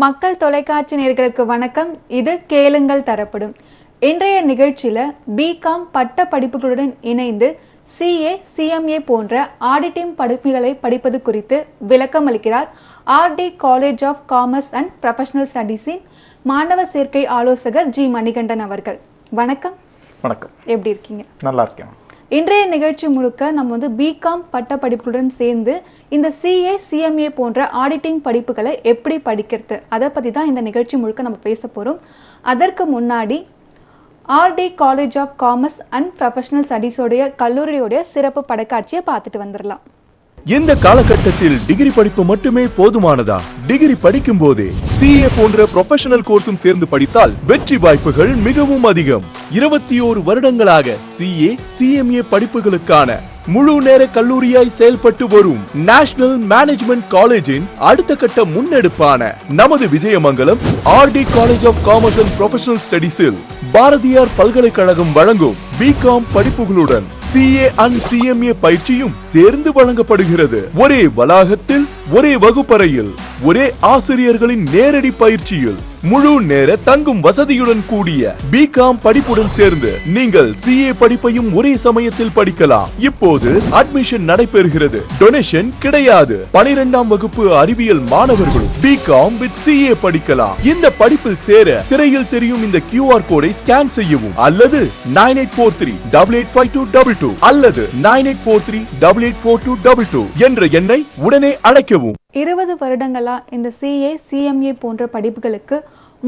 மக்கள் தொலைக்காட்சி நேயர்களுக்கு வணக்கம். இது கேளுங்கள் தரப்படும். இன்றைய நிகழ்ச்சியில பிகாம் பட்ட படிப்புகளுடன் இணைந்து சிஏ, சிஎம்ஏ போன்ற ஆடிட்டிங் படிப்புகளை படிப்பது குறித்து விளக்கம் அளிக்கிறார் RD college of commerce and professional ஸ்டடீஸின் மாணவ சேர்க்கை ஆலோசகர் ஜி மணிகண்டன் அவர்கள். வணக்கம். வணக்கம். எப்படி இருக்கீங்க? நல்லா இருக்கேன். இன்றைய நிகழ்ச்சி முழுக்க நம்ம பிகாம் பட்ட படிப்புகளுடன் சேர்ந்து இந்த சிஏ, சிஎம்ஏ போன்ற ஆடிட்டிங் படிப்புகளை எப்படி படிக்கிறது அதை பற்றி தான் இந்த நிகழ்ச்சி முழுக்க நம்ம பேச போகிறோம். அதற்கு முன்னாடி RD college of commerce and professional ஸ்டடீஸோடைய கல்லூரியோடைய சிறப்பு படக்காட்சியை பார்த்துட்டு வந்துடலாம். எந்த காலகட்டத்தில் டிகிரி படிப்பு மட்டுமே போதுமானதா? டிகிரி படிக்கும் போதே சிஏ போன்ற ப்ரொஃபஷனல் கோர்ஸும் சேர்ந்து படித்தால் வெற்றி வாய்ப்புகள் மிகவும் அதிகம். 21 வருடங்களாக சிஏ, சிஎம்ஏ படிப்புகளுக்கான முழு நேர கல்லூரியாய் செயல்பட்டு வரும் நேஷனல் மேனேஜ்மெண்ட் காலேஜின் அடுத்த கட்ட முன்னெடுப்பான நமது Vijayamangalam RD college of commerce and professional ஸ்டடீஸில் பாரதியார் பல்கலைக்கழகம் வழங்கும் பிகாம் படிப்புகளுடன் சிஏ அண்ட் சிஎம்ஏ பயிற்சியும் சேர்ந்து வழங்கப்படுகிறது. ஒரே வளாகத்தில், ஒரே வகுப்பறையில், ஒரே ஆசிரியர்களின் நேரடி பயிற்சியில் முழு நேர தங்கும் வசதியுடன் கூடிய பிகாம் படிப்புடன் சேர்ந்து நீங்கள் சிஏ படிப்பையும் ஒரே சமயத்தில் படிக்கலாம். இப்போது அட்மிஷன் நடைபெறுகிறது. டொனேஷன் கிடையாது. 12ஆம் வகுப்பு அறிவியல் மாணவர்களும் பிகாம் வித் சிஏ படிக்கலாம். இந்த படிப்பில் சேர திரையில் தெரியும் இந்த QR கோடை ஸ்கேன் செய்யவும் அல்லது 9843885222 அல்லது 9843884222 என்ற எண்ணை உடனே அழைக்கவும். 20 வருடங்களா இந்த சிஏ, சிஎம்ஏ போன்ற படிப்புகளுக்கு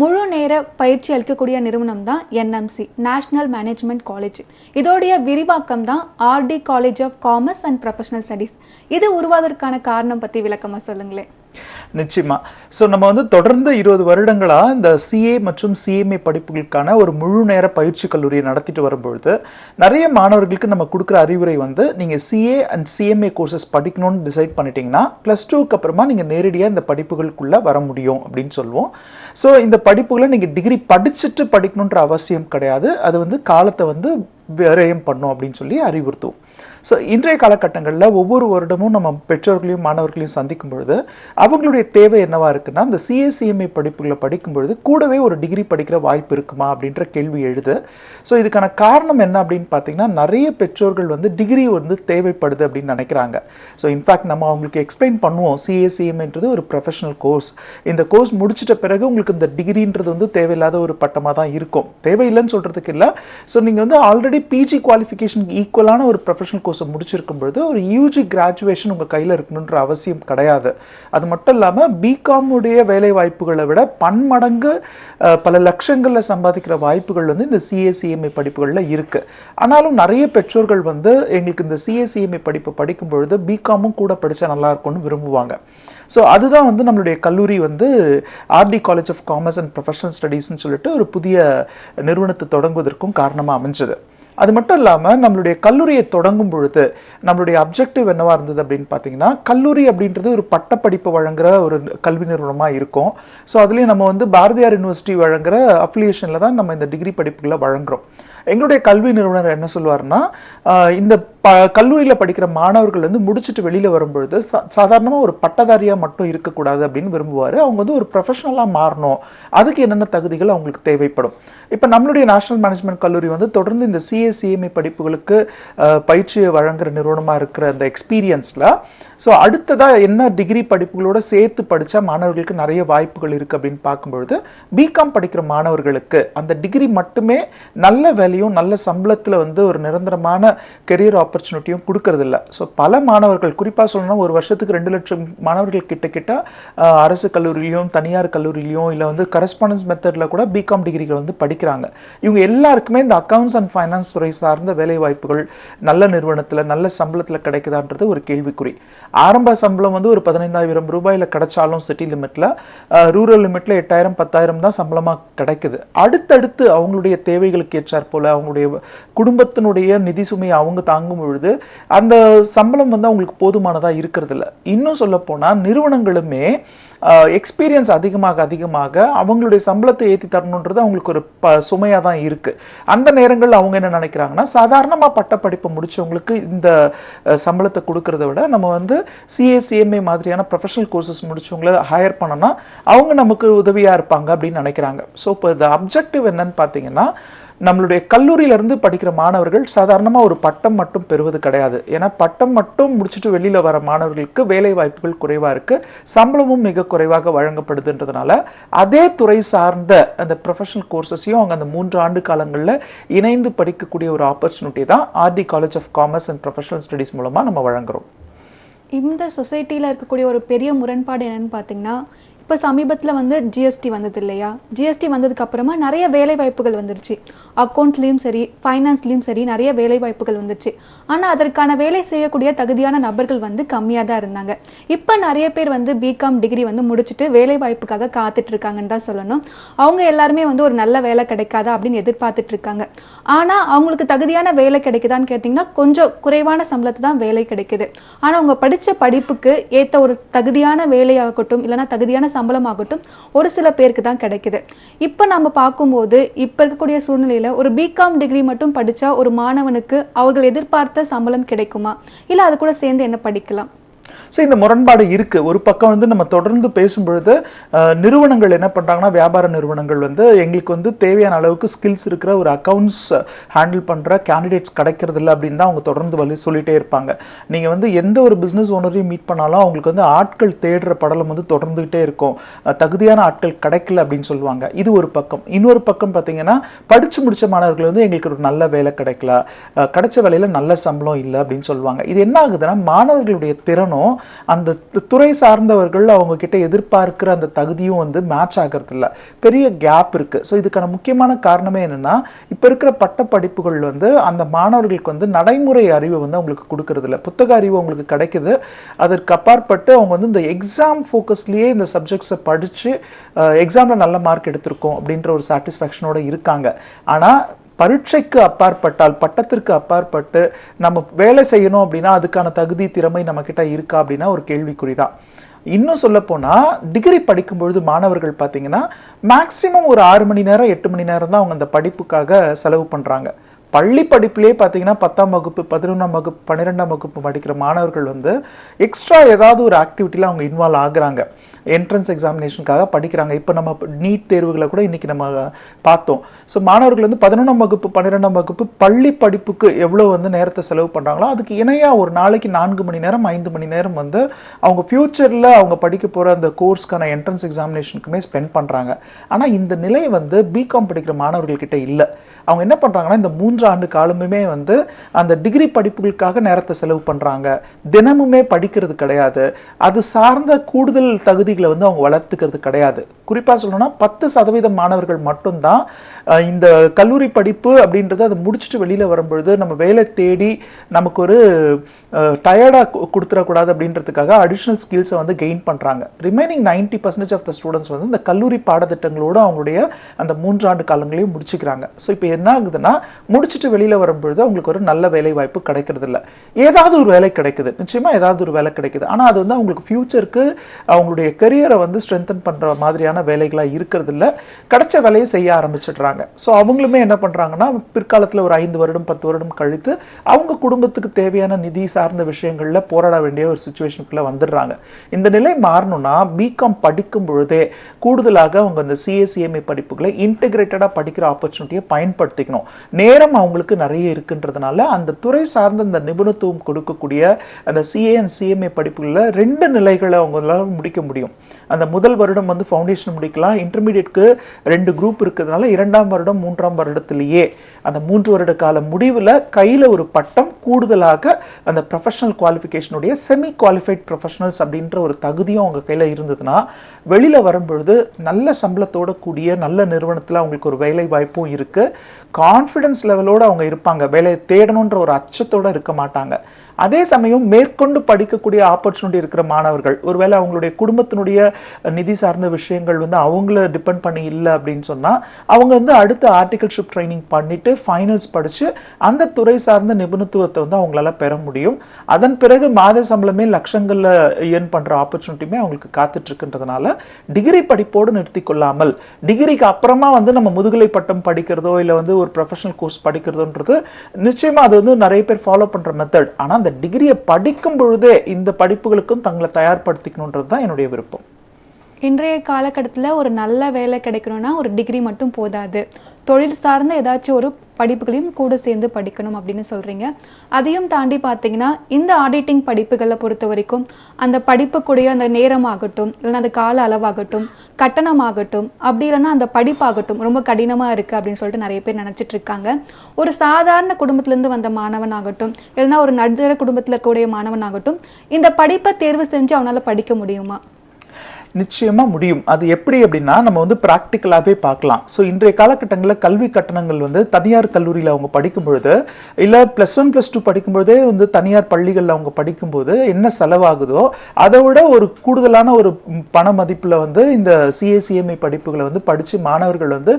முழு நேர பயிற்சி அளிக்கக்கூடிய நிறுவனம் தான் என்எம்சி, நேஷனல் மேனேஜ்மெண்ட் காலேஜ். இதோடைய விரிவாக்கம் தான் RD college of commerce and professional Studies. இது உருவாவதற்கான காரணம் பத்தி விளக்கமா சொல்லுங்களேன். நிச்சயமா. நம்ம தொடர்ந்து 20 வருடங்களா இந்த சிஏ மற்றும் சிஎம்ஏ படிப்புகளுக்கான ஒரு முழு நேர பயிற்சி கல்லூரியை நடத்திட்டு வரும்பொழுது நிறைய மாணவர்களுக்கு நம்ம கொடுக்குற அறிவுரை நீங்க சிஏ அண்ட் சிஎம்ஏ கோர்சஸ் படிக்கணும்னு டிசைட் பண்ணிட்டீங்கன்னா +2க்கு அப்புறமா நீங்க நேரடியாக இந்த படிப்புகளுக்குள்ள வர முடியும் அப்படின்னு சொல்லுவோம். இந்த படிப்புகளை நீங்க டிகிரி படிச்சுட்டு படிக்கணுன்ற அவசியம் கிடையாது. அது காலத்தை விரயம் பண்ணும் அப்படின்னு சொல்லி அறிவுறுத்துவோம். இன்றைய காலகட்டங்களில் ஒவ்வொரு வருடமும் நம்ம பெற்றோர்களையும் மாணவர்களையும் சந்திக்கும் பொழுது அவங்களுடைய தேவை என்னவா இருக்குன்னா, இந்த சிஏ, சிஎம்ஏ படிப்புகளை படிக்கும் பொழுது கூடவே ஒரு டிகிரி படிக்கிற வாய்ப்பு இருக்குமா அப்படின்ற கேள்வி எழுது. இதுக்கான காரணம் என்ன அப்படின்னு பார்த்தீங்கன்னா, நிறைய பெற்றோர்கள் டிகிரி தேவைப்படுது அப்படின்னு நினைக்கிறாங்க. இன்ஃபேக்ட் நம்ம அவங்களுக்கு எக்ஸ்பிளைன் பண்ணுவோம், சிஏ, சிஎம்ஏன்றது ஒரு ப்ரொஃபஷனல் கோர்ஸ். இந்த கோர்ஸ் முடிச்சிட்ட பிறகு உங்களுக்கு இந்த டிகிரின்றது தேவையில்லாத ஒரு பட்டமாக தான் இருக்கும். தேவையில்லைன்னு சொல்றதுக்கு இல்லை. நீங்கள் ஆல்ரெடி பிஜி குவாலிஃபிகேஷனுக்கு ஈக்குவலான ஒரு ப்ரொஃபஷனல் கோர்ஸை முடிச்சிருக்கும் பொழுது ஒரு யூஜி கிராஜுவேஷன் உங்கள் கையில் இருக்கணுன்ற அவசியம் கிடையாது. அது மட்டும் இல்லாமல் பிகாம் உடைய வேலை வாய்ப்புகளை விட பன்மடங்கு பல லட்சங்களில் சம்பாதிக்கிற வாய்ப்புகள் இந்த சிஏ, சிஎம்ஏ படிப்புகளில் இருக்கு. ஆனாலும் நிறைய பெற்றோர்கள் எங்களுக்கு இந்த சிஏ, சிஎம்ஏ படிப்பு படிக்கும் பொழுது பிகாமும் கூட படித்தா நல்லா இருக்கும்னு விரும்புவாங்க. அதுதான் நம்மளுடைய கல்லூரி RD college of commerce and professional ஸ்டடீஸ்ன்னு சொல்லிட்டு ஒரு புதிய நிறுவனத்தை தொடங்குவதற்கும் காரணமாக அமைஞ்சது. அது மட்டும் இல்லாமல் நம்மளுடைய கல்லூரியை தொடங்கும் பொழுது நம்மளுடைய அப்ஜெக்டிவ் என்னவா இருந்தது அப்படின்னு பார்த்தீங்கன்னா, கல்லூரி அப்படின்றது ஒரு பட்டப்படிப்பு வழங்குற ஒரு கல்வி நிறுவனமாக இருக்கும். அதுலேயும் நம்ம பாரதியார் யூனிவர்சிட்டி வழங்குற அஃபிலியேஷனில் தான் நம்ம இந்த டிகிரி படிப்புகளை வழங்குறோம். எங்களுடைய கல்வி நிறுவனர் என்ன சொல்வார்னா, இந்த கல்லூரியில் படிக்கிற மாணவர்கள் முடிச்சுட்டு வெளியில் வரும்பொழுது சாதாரணமாக ஒரு பட்டதாரியாக மட்டும் இருக்கக்கூடாது அப்படின்னு விரும்புவார். அவங்க ஒரு ப்ரொஃபஷனலாக மாறணும். அதுக்கு என்னென்ன தகுதிகள் அவங்களுக்கு தேவைப்படும். இப்போ நம்மளுடைய நேஷனல் மேனேஜ்மெண்ட் கல்லூரி தொடர்ந்து இந்த சிஏ, சிஎம்ஏ படிப்புகளுக்கு பயிற்சியை வழங்குற நிறுவனமாக இருக்கிற அந்த எக்ஸ்பீரியன்ஸில் அடுத்ததாக என்ன டிகிரி படிப்புகளோட சேர்த்து படித்தா மாணவர்களுக்கு நிறைய வாய்ப்புகள் இருக்குது அப்படின்னு பார்க்கும்பொழுது, பிகாம் படிக்கிற மாணவர்களுக்கு அந்த டிகிரி மட்டுமே நல்ல வேலையும் நல்ல சம்பளத்தில் ஒரு நிரந்தரமான கெரியர் ஆப்பர்ச்சுனிட்டியும் கொடுக்கறதில்ல. பல மாணவர்கள், குறிப்பாக சொல்லணும்னா ஒரு வருஷத்துக்கு 2 லட்சம் மாணவர்கள் கிட்ட அரசு கல்லூரியிலையும் தனியார் கல்லூரியிலையும் இல்லை கரஸ்பாண்டன்ஸ் மெத்தடில் கூட பிகாம் டிகிரிகள் படிக்கிறாங்க. இவங்க எல்லாருக்குமே இந்த அக்கவுண்ட்ஸ் அண்ட் ஃபைனான்ஸ் துறை சார்ந்த வேலை வாய்ப்புகள் நல்ல நிறுவனத்தில் நல்ல சம்பளத்தில் கிடைக்குதான்றது ஒரு கேள்விக்குறி. ஆரம்ப சம்பளம் ஒரு 15,000 ரூபாயில் கிடைச்சாலும் சிட்டி லிமிட்ல, ரூரல் லிமிட்ல 8,000 10,000 தான் சம்பளமாக கிடைக்குது. அடுத்தடுத்து அவங்களுடைய தேவைகளுக்கு ஏற்றாற் போல போல அவங்களுடைய குடும்பத்தினுடைய நிதி சுமையை அவங்க தாங்கும் பொழுது அந்த சம்பளம் வந்து அவங்களுக்கு போதுமானதா இருக்கிறது இல்லை. இன்னும் சொல்ல போனா நிறுவனங்களுமே எக்ஸ்பீரியன்ஸ் அதிகமாக அவங்களுடைய சம்பளத்தை ஏற்றி தரணுன்றது அவங்களுக்கு ஒரு சுமையாக தான் இருக்கு. அந்த நேரங்கள் அவங்க என்ன நினைக்கிறாங்கன்னா, சாதாரணமாக பட்டப்படிப்பு முடிச்சவங்களுக்கு இந்த சம்பளத்தை கொடுக்கறத விட நம்ம வந்து CA/CMA மாதிரியான ப்ரொஃபஷனல் கோர்சஸ் முடிச்சவங்களை ஹையர் பண்ணோம்னா அவங்க நமக்கு உதவியா இருப்பாங்க அப்படின்னு நினைக்கிறாங்க. ஸோ இப்போ இந்த அப்ஜெக்டிவ் என்னன்னு பார்த்தீங்கன்னா, நம்மளுடைய கல்லூரியிலிருந்து படிக்கிற மாணவர்கள் சாதாரணமாக ஒரு பட்டம் மட்டும் பெறுவது கிடையாது. ஏன்னா பட்டம் மட்டும் முடிச்சுட்டு வெளியில் வர மாணவர்களுக்கு வேலை வாய்ப்புகள் குறைவாக இருக்கு, சம்பளமும் மிக குறைவாக வழங்கப்படுதுன்றதுனால அதே துறை சார்ந்த அந்த ப்ரொஃபஷனல் கோர்சஸையும் அவங்க அந்த 3 ஆண்டு காலங்களில் இணைந்து படிக்கக்கூடிய ஒரு ஆப்பர்ச்சுனிட்டி தான் RD college of commerce and professional Studies மூலமாக நம்ம வழங்குறோம். இந்த சொசைட்டியில் இருக்கக்கூடிய ஒரு பெரிய முரண்பாடு என்னன்னு பார்த்தீங்கன்னா, இப்போ சமீபத்தில் வந்து GST வந்தது இல்லையா? GST வந்ததுக்கு அப்புறமா நிறைய வேலை வாய்ப்புகள் வந்துருச்சு. அக்கௌண்ட்ஸ்லையும் சரி, ஃபைனான்ஸ்லையும் சரி நிறைய வேலை வாய்ப்புகள் வந்துருச்சு. ஆனால் அதற்கான வேலை செய்யக்கூடிய தகுதியான நபர்கள் வந்து கம்மியாக தான் இருந்தாங்க. இப்போ நிறைய பேர் வந்து BCom டிகிரி வந்து முடிச்சுட்டு வேலை வாய்ப்புக்காக காத்துட்டு இருக்காங்கன்னு தான் சொல்லணும். அவங்க எல்லாருமே வந்து ஒரு நல்ல வேலை கிடைக்காதா அப்படின்னு எதிர்பார்த்துட்டு இருக்காங்க. ஆனால் அவங்களுக்கு தகுதியான வேலை கிடைக்குதான்னு கேட்டிங்கன்னா கொஞ்சம் குறைவான சம்பளத்து தான் வேலை கிடைக்குது. ஆனால் அவங்க படித்த படிப்புக்கு ஏற்ற ஒரு தகுதியான வேலையாகட்டும் இல்லைனா தகுதியான சம்பளமாகட்டும் ஒரு சில பேருக்கு தான் கிடைக்குது. இப்போ நம்ம பார்க்கும்போது இப்போ இருக்கக்கூடிய சூழ்நிலையில் ஒரு BCom டிகிரி மட்டும் படித்தா ஒரு மாணவனுக்கு அவர்கள் எதிர்பார்த்த சம்பளம் கிடைக்குமா, இல்லை அது கூட சேர்ந்து என்ன படிக்கலாம்? ஸோ இந்த முரண்பாடு இருக்கு. ஒரு பக்கம் வந்து நம்ம தொடர்ந்து பேசும்பொழுது நிறுவனங்கள் என்ன பண்றாங்கன்னா, வியாபார நிறுவனங்கள் வந்து எங்களுக்கு வந்து தேவையான அளவுக்கு ஸ்கில்ஸ் இருக்கிற ஒரு அக்கௌண்ட்ஸ் ஹேண்டில் பண்ற கேண்டிடேட்ஸ் கிடைக்கிறது இல்லை அப்படின்னு தான் அவங்க தொடர்ந்து சொல்லிட்டே இருப்பாங்க. நீங்க வந்து எந்த ஒரு பிசினஸ் ஓனரையும் மீட் பண்ணாலும் அவங்களுக்கு வந்து ஆட்கள் தேடுற படலம் வந்து தொடர்ந்துகிட்டே இருக்கும், தகுதியான ஆட்கள் கிடைக்கல அப்படின்னு சொல்லுவாங்க. இது ஒரு பக்கம். இன்னொரு பக்கம் பார்த்தீங்கன்னா, படிச்சு முடிச்ச மாணவர்கள் வந்து எங்களுக்கு ஒரு நல்ல வேலை கிடைக்கல, கிடைச்ச வேலையில நல்ல சம்பளம் இல்லை அப்படின்னு சொல்லுவாங்க. இது என்ன ஆகுதுன்னா, மாணவர்களுடைய திறனும் அந்த துறை சார்ந்தவர்கள் அவங்க கிட்ட எதிர்பார்க்கிற அந்த தகுதியும் வந்து மேட்ச் ஆகிறது இல்லை, பெரிய கேப் இருக்கு. ஸோ இதுக்கான முக்கியமான காரணமே என்னன்னா, இப்ப இருக்கிற பட்ட படிப்புகள் வந்து அந்த மாணவர்களுக்கு வந்து நடைமுறை அறிவை வந்து அவங்களுக்கு கொடுக்கறது இல்லை. புத்தக அறிவு அவங்களுக்கு கிடைக்குது, அதற்கு அப்பாற்பட்டு அவங்க வந்து இந்த எக்ஸாம் ஃபோக்கஸ்லயே இந்த சப்ஜெக்ட்ஸை படிச்சு எக்ஸாம்ல நல்ல மார்க் எடுத்திருக்கோம் அப்படின்ற ஒரு சாட்டிஸ்ஃபேக்ஷனோட இருக்காங்க. ஆனா பரீட்சைக்கு அப்பாற்பட்டால், பட்டத்திற்கு அப்பாற்பட்டு நம்ம வேலை செய்யணும் அப்படின்னா அதுக்கான தகுதி திறமை நம்ம கிட்ட இருக்கா அப்படின்னா ஒரு கேள்விக்குறிதான். இன்னும் சொல்ல போனா டிகிரி படிக்கும்பொழுது மாணவர்கள் பார்த்தீங்கன்னா மேக்சிமம் ஒரு 6 மணி நேரம் 8 மணி நேரம் தான் அவங்க அந்த படிப்புக்காக செலவு பண்றாங்க. பள்ளி படிப்புலேயே பார்த்தீங்கன்னா 10ஆம் வகுப்பு 11ஆம் வகுப்பு 12ஆம் வகுப்பு படிக்கிற மாணவர்கள் வந்து எக்ஸ்ட்ரா ஏதாவது ஒரு ஆக்டிவிட்டியில் அவங்க இன்வால்வ் ஆகுறாங்க, என்ட்ரன்ஸ் எக்ஸாமினேஷனுக்காக படிக்கிறாங்க. இப்போ நம்ம நீட் தேர்வுகளை கூட இன்னைக்கு நம்ம பார்த்தோம். ஸோ மாணவர்கள் வந்து 11ஆம் வகுப்பு 12ஆம் வகுப்பு பள்ளி படிப்புக்கு எவ்வளோ வந்து நேரத்தை செலவு பண்ணுறாங்களோ அதுக்கு இணையாக ஒரு நாளைக்கு 4 மணி நேரம் 5 மணி நேரம் வந்து அவங்க ஃபியூச்சரில் அவங்க படிக்க போகிற அந்த கோர்ஸ்க்கான என்ட்ரன்ஸ் எக்ஸாமினேஷனுக்குமே ஸ்பெண்ட் பண்ணுறாங்க. ஆனால் இந்த நிலை வந்து BCom படிக்கிற மாணவர்கள்கிட்ட இல்லை. அவங்க என்ன பண்ணுறாங்கன்னா, இந்த 3 ஆண்டு காலமுமே வந்து அந்த டிகிரி படிப்புகளுக்காக நேரத்தை செலவு பண்ணுறாங்க, தினமுமே படிக்கிறது கிடையாது, அது சார்ந்த கூடுதல் தகுதிகளை வந்து அவங்க வளர்த்துக்கிறது கிடையாது. குறிப்பாக சொல்லணும்னா 10% மாணவர்கள் மட்டும்தான் இந்த கல்லூரி படிப்பு அப்படின்றது அதை முடிச்சுட்டு வெளியில் வரும்பொழுது நம்ம வேலை தேடி நமக்கு ஒரு டயர்டாக கொடுத்துடக்கூடாது அப்படின்றதுக்காக அடிஷ்னல் ஸ்கில்ஸை வந்து கெயின் பண்ணுறாங்க. ரிமைனிங் 90% ஆஃப் த ஸ்டூடெண்ட்ஸ் வந்து இந்த கல்லூரி பாடத்திட்டங்களோடு அவங்களுடைய அந்த 3 ஆண்டு காலங்களையும் முடிச்சுக்கிறாங்க. ஸோ இப்போ என்ன ஆகுதுன்னா, முடிச்சுட்டு வெளியில் வரும்பொழுது அவங்களுக்கு ஒரு நல்ல வேலை வாய்ப்பு கிடைக்கிறது இல்லை. ஏதாவது ஒரு வேலை கிடைக்குது, நிச்சயமாக ஏதாவது ஒரு வேலை கிடைக்குது, ஆனால் அது வந்து அவங்களுக்கு ஃபியூச்சருக்கு அவங்களுடைய கெரியரை வந்து ஸ்ட்ரென்தன் பண்ணுற மாதிரியான வேலைகளாக இருக்கிறது இல்லை. கிடைச்ச வேலையை செய்ய ஆரம்பிச்சிடுறாங்க. ஸோ அவங்களுமே என்ன பண்ணுறாங்கன்னா, பிற்காலத்தில் ஒரு 5 வருடம் 10 வருடம் கழித்து அவங்க குடும்பத்துக்கு தேவையான நிதி சார்ந்த விஷயங்களில் போராட வேண்டிய ஒரு சிச்சுவேஷனுக்குள்ளே வந்துடுறாங்க. இந்த நிலை மாறணும்னா BCom படிக்கும் பொழுதே கூடுதலாக அவங்க அந்த CA/CMA படிப்புகளை இன்டெகிரேட்டடாக படிக்கிற ஆப்பர்ச்சுனிட்டியை பயன்படுத்திக்கணும். நேரம் அவங்களுக்கு நிறைய இருக்குன்றதுனால அந்த துறை சார்ந்த அந்த நிபுணத்துவம் கொடுக்கக்கூடிய அந்த CA and CMA படிப்புகளில் 2 நிலைகளை அவங்களால முடிக்க முடியும். அந்த முதல் வருடம் வந்து ஃபவுண்டேஷன் முடிக்கலாம், இன்டர்மீடியட்க்கு 2 குரூப் இருக்கிறதுனால 2ஆம் வருடம் 3ஆம் வருடத்திலேயே அந்த 3 வருட கால முடிவில் கையில் ஒரு பட்டம் கூடுதலாக அந்த ப்ரொஃபஷனல் குவாலிஃபிகேஷனுடைய செமி குவாலிஃபைட் ப்ரொஃபஷனல்ஸ் அப்படின்ற ஒரு தகுதியும் அவங்க கையில் இருந்ததுன்னா வெளியில் வரும்பொழுது நல்ல சம்பளத்தோட கூடிய நல்ல நிறுவனத்தில் அவங்களுக்கு ஒரு வேலை வாய்ப்பும் இருக்குது. கான்ஃபிடன்ஸ் லெவலோடு அவங்க இருப்பாங்க, வேலையை தேடணுன்ற ஒரு அச்சத்தோடு இருக்க மாட்டாங்க. அதே சமயம் மேற்கொண்டு படிக்கக்கூடிய ஆப்பர்ச்சுனிட்டி இருக்கிற மாணவர்கள், ஒருவேளை அவங்களுடைய குடும்பத்தினுடைய நிதி சார்ந்த விஷயங்கள் வந்து அவங்கள டிபெண்ட் பண்ணி இல்லை அப்படின்னு சொன்னா அவங்க வந்து அடுத்த ஆர்டிகல்ஷிப் ட்ரைனிங் பண்ணிட்டு ஃபைனல்ஸ் படிச்சு அந்த துறை சார்ந்த நிபுணத்துவத்தை வந்து அவங்களால பெற முடியும். அதன் பிறகு மாத சம்பளமே லட்சங்கள்ல ஏர்ன் பண்ற ஆப்பர்ச்சுனிட்டியுமே அவங்களுக்கு காத்துட்டு இருக்குன்றதுனால டிகிரி படிப்போடு நிறுத்தி கொள்ளாமல் டிகிரிக்கு அப்புறமா வந்து நம்ம முதுகலை பட்டம் படிக்கிறதோ இல்ல வந்து ஒரு ப்ரொஃபஷனல் கோர்ஸ் படிக்கிறதோன்றது நிச்சயமா அது வந்து நிறைய பேர் ஃபாலோ பண்ற மெத்தட். ஆனா அந்த டிகிரியை படிக்கும் பொழுதே இந்த படிப்புகளுக்கும் தங்களை தயார்படுத்திக்கணுன்றது தான் என்னுடைய விருப்பம். இன்றைய காலகட்டத்தில் ஒரு நல்ல வேலை கிடைக்கணும்னா ஒரு டிகிரி மட்டும் போதாது, தொழில் சார்ந்த ஏதாச்சும் ஒரு படிப்புகளையும் கூட சேர்ந்து படிக்கணும் அப்படின்னு சொல்றீங்க. அதையும் தாண்டி பார்த்தீங்கன்னா இந்த ஆடிட்டிங் படிப்புகளை பொறுத்த வரைக்கும் அந்த படிப்புக்குடைய அந்த நேரமாகட்டும், இல்லைன்னா அந்த கால அளவாகட்டும், கட்டணமாகட்டும், அப்படி இல்லைன்னா அந்த படிப்பாகட்டும் ரொம்ப கடினமாக இருக்குது அப்படின்னு சொல்லிட்டு நிறைய பேர் நினச்சிட்டு இருக்காங்க. ஒரு சாதாரண குடும்பத்திலேருந்து வந்த மாணவனாகட்டும், இல்லைன்னா ஒரு நடுத்தர குடும்பத்தில் இருக்கக்கூடிய மாணவனாகட்டும் இந்த படிப்பை தேர்வு செஞ்சு அவனால் படிக்க முடியுமா? நிச்சயமா முடியும். அது எப்படி அப்படின்னா நம்ம வந்து பிராக்டிக்கலாகவே பார்க்கலாம். ஸோ இன்றைய காலகட்டங்களில் கல்வி கட்டணங்கள் வந்து தனியார் கல்லூரியில் அவங்க படிக்கும் பொழுது இல்லை +1 +2 படிக்கும்போதே வந்து தனியார் பள்ளிகளில் அவங்க படிக்கும்போது என்ன செலவாகுதோ அதை விட ஒரு கூடுதலான ஒரு பண மதிப்பில் வந்து இந்த CA/CMA படிப்புகளை வந்து படித்து மாணவர்கள் வந்து